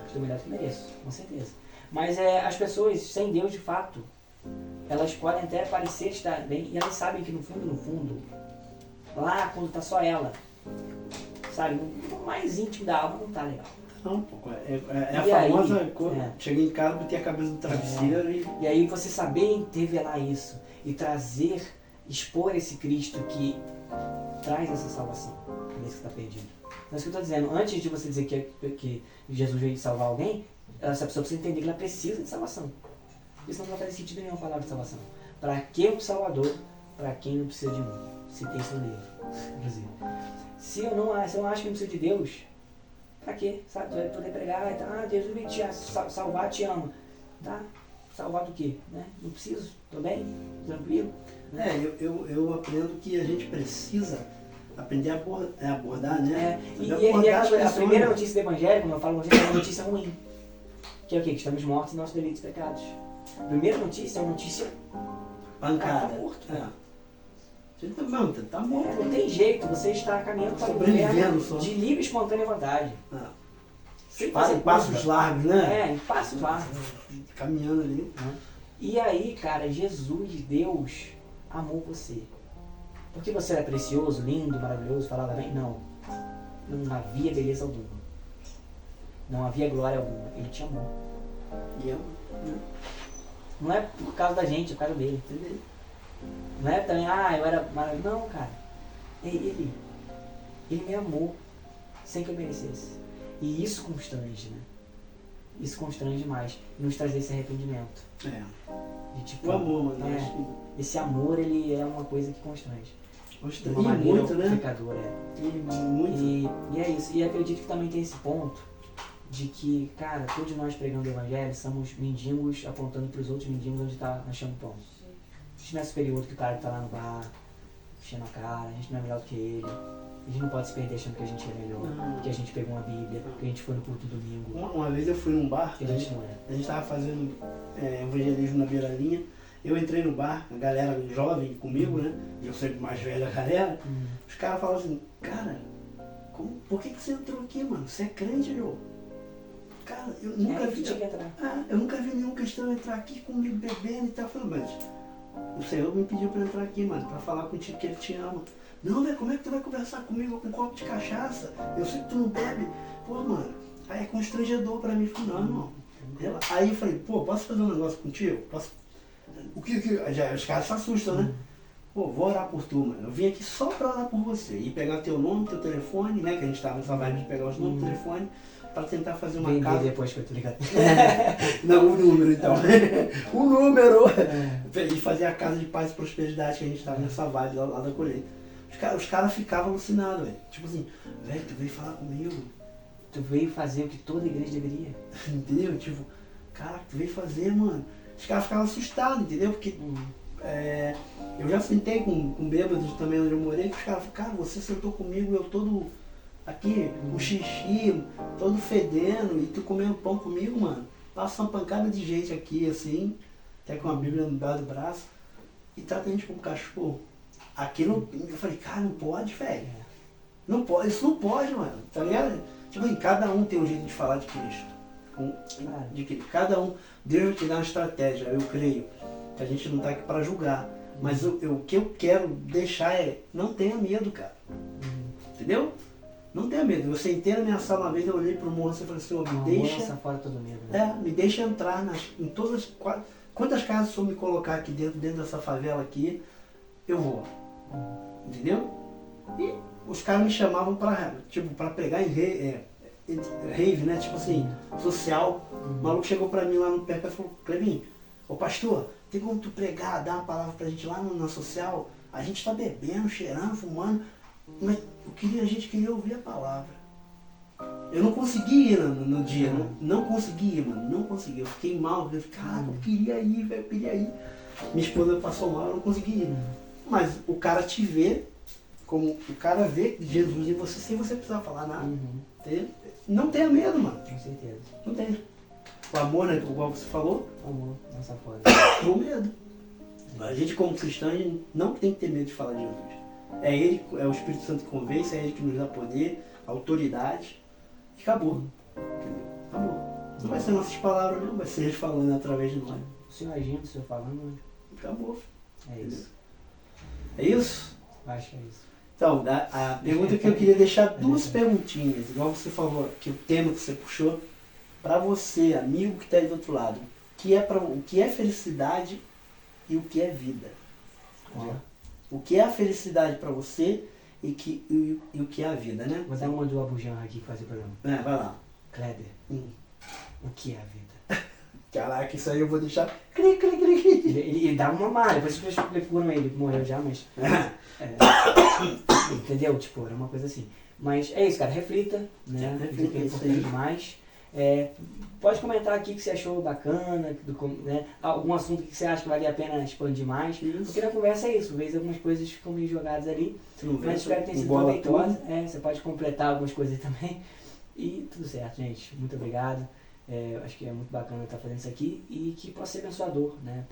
Estou melhor do que mereço, com certeza. Mas as pessoas, sem Deus de fato, elas podem até parecer estar bem, e elas sabem que no fundo, lá quando tá só ela, sabe, no mais íntimo da alma não tá legal. Não, pô, é a famosa cheguei em casa, botei a cabeça no travesseiro e aí você saber revelar isso e trazer, expor esse Cristo que traz essa salvação, nesse que está perdido. Então é isso que eu estou dizendo, antes de você dizer que Jesus veio salvar alguém, essa pessoa precisa entender que ela precisa de salvação. Isso não vai fazer sentido nenhuma palavra de salvação. Para que um Salvador? Para quem não precisa de mim. Se tem isso no livro, inclusive. Se eu não acho que não precisa de Deus, pra quê? Sabe? Tu vai poder pregar, Deus veio te salvar, te ama. Tá? Salvar do quê? Né? Não preciso, tô bem, tranquilo. Né? Eu aprendo que a gente precisa aprender a abordar, né? A primeira notícia do Evangelho, como eu falo, é uma notícia ruim. Que é o quê? Que estamos mortos em nossos delitos e pecados. A primeira notícia é uma notícia pancada. Tá morto. Você tá morto. Não tem jeito, você está caminhando para o inferno de livre e espontânea vontade. Em passos largos, né? Em passos largos. Caminhando ali. E aí, cara, Jesus, Deus, amou você. Porque você era precioso, lindo, maravilhoso, falava bem? Não. Não havia beleza alguma. Não havia glória alguma. Ele te amou. E eu? Não é por causa da gente, é por causa dele. Entendeu? Não é também, eu era maravilhoso. Não, cara. Ele me amou sem que eu merecesse. E isso constrange, né? Isso constrange mais. Nos trazer esse arrependimento. De, tipo, o amor, mano. Esse amor, ele é uma coisa que constrange. De uma maneira muito, né? Pecadora, muito. E é isso. E acredito que também tem esse ponto de que, cara, todos nós pregando o Evangelho somos mendigos apontando para os outros mendigos onde está achando pão. A gente não é superior do que o cara que está lá no bar, enchendo a cara, a gente não é melhor do que ele. A gente não pode se perder achando que a gente é melhor, que a gente pegou uma Bíblia, que a gente foi no culto domingo. Uma vez eu fui num bar, que a gente não é. A gente estava fazendo evangelismo na beira-linha, eu entrei no bar, a galera jovem comigo, né? Eu sempre mais velho da galera, os caras falaram assim, cara, por que você entrou aqui, mano? Você é crente, Jô? Cara, eu nunca vi. Eu nunca vi nenhum cristão entrar aqui comigo bebendo e tal. Eu falei, mas o Senhor me pediu pra entrar aqui, mano, pra falar contigo que Ele te ama. Não, velho, como é que tu vai conversar comigo com um copo de cachaça? Eu sei que tu não bebe. Pô, mano, aí é constrangedor pra mim. Eu falei, não, irmão. Aí eu falei, pô, posso fazer um negócio contigo? Posso? O que? Já, os caras se assustam, né? Pô, vou orar por tu, mano. Eu vim aqui só pra orar por você. E pegar teu nome, teu telefone, né? Que a gente tava nessa vibe de pegar os nomes, telefone, pra tentar fazer uma casa. Depois que eu tô ligado. Não, o número então. O número! E fazer a casa de paz e prosperidade que a gente tava nessa vibe lá da colheita. Os caras ficavam alucinados, velho. Tipo assim, velho, tu veio falar comigo. Tu veio fazer o que toda igreja deveria. Entendeu? Tipo, cara, tu veio fazer, mano. Os caras ficavam assustados, entendeu? Porque eu já sentei com bêbados também onde eu morei, que os caras falaram, cara, você sentou comigo, eu todo aqui, com xixi, todo fedendo, e tu comendo pão comigo, mano. Passa uma pancada de gente aqui, assim, até com uma Bíblia no do braço, e trata a gente como cachorro. Aquilo, eu falei, cara, não pode, velho. Não pode, isso não pode, mano. Tá ligado? Tipo assim, cada um tem um jeito de falar de Cristo. Cada um, Deus vai te dar uma estratégia, eu creio. Que a gente não tá aqui pra julgar. Mas o que eu quero deixar é, não tenha medo, cara. Entendeu? Não tenha medo. Eu sentei na minha sala uma vez, eu olhei pro moço e falei assim, me deixa... Lança fora todo medo, né? me deixa entrar em todas as... Quantas casas se eu me colocar aqui dentro dessa favela aqui, eu vou. Entendeu? E os caras me chamavam pra pregar em rave, né? Tipo assim, social. O maluco chegou pra mim lá no pé e falou, Clevinho, ô pastor, tem como tu pregar, dar uma palavra pra gente lá na social? A gente tá bebendo, cheirando, fumando, mas a gente queria ouvir a palavra. Eu não consegui ir no dia, não consegui ir, mano, não consegui. Eu fiquei mal, eu fiquei, cara, eu queria ir, velho, eu queria ir. Minha esposa passou mal, eu não consegui ir. Mas o cara te vê, como o cara vê Jesus em você sem você precisar falar nada. Não tenha medo, mano. Com certeza. Não tenha. O amor, né, igual você falou. Amor, nossa foda. O medo. A gente como cristão, a gente não tem que ter medo de falar de Jesus. É Ele, é o Espírito Santo que convence, é Ele que nos dá poder, autoridade. E acabou. Entendeu? Acabou. Não vai ser nossas palavras, não, vai ser Ele falando através de nós. O Senhor agindo, o Senhor falando. Acabou. É isso. É isso? Acho que é isso. Então, a pergunta que eu queria deixar, duas perguntinhas, igual você falou, que o tema que você puxou, para você, amigo que está aí do outro lado, o que é felicidade e o que é vida? O que é a felicidade para você e o que é a vida, né? Vou dar uma do Abujan aqui fazer o programa. Vai lá. Kleber, o que é a vida? Caraca, isso aí eu vou deixar. Ele dá uma malha, depois vocês procuram ele, morreu já, mas. Entendeu? Tipo, era uma coisa assim. Mas é isso, cara, reflita, né? Reflita, é importante demais. Pode comentar aqui o que você achou bacana, né? Algum assunto que você acha que valia a pena expandir mais. Isso. Porque na conversa é isso, às vezes algumas coisas ficam meio jogadas ali. Mas espero que tenha sido bola proveitosa. Você pode completar algumas coisas também. E tudo certo, gente. Muito obrigado. Acho que é muito bacana estar fazendo isso aqui e que possa ser abençoador, né?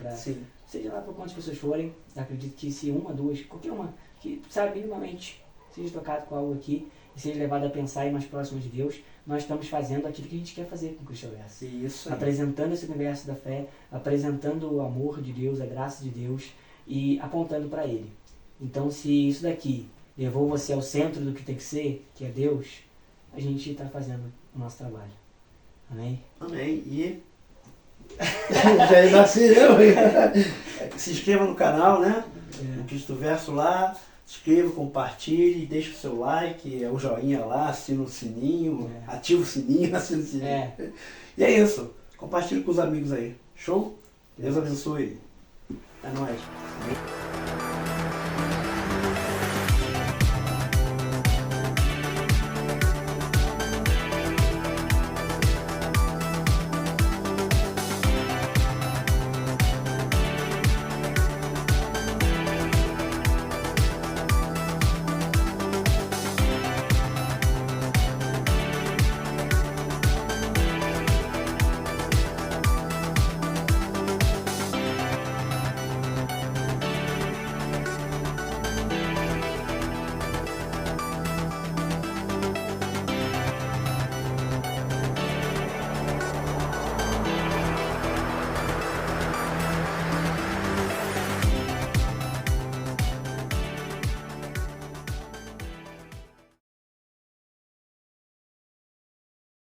Seja lá por quantas pessoas forem, acredito que se uma, duas, qualquer uma, que sabe minimamente, seja tocado com algo aqui e seja levado a pensar e mais próximo de Deus, nós estamos fazendo aquilo que a gente quer fazer com o Cristoverso. Isso aí. Apresentando esse universo da fé, apresentando o amor de Deus, a graça de Deus e apontando para Ele. Então, se isso daqui levou você ao centro do que tem que ser, que é Deus, a gente está fazendo o nosso trabalho. Amém? Amém. E já ia nascer eu. Se inscreva no canal, né? No Cristoverso lá. Se inscreva, compartilhe, deixa o seu like, o joinha lá, assina o sininho, ativa o sininho, assina o sininho. E é isso. Compartilhe com os amigos aí. Show? Deus abençoe. É nóis.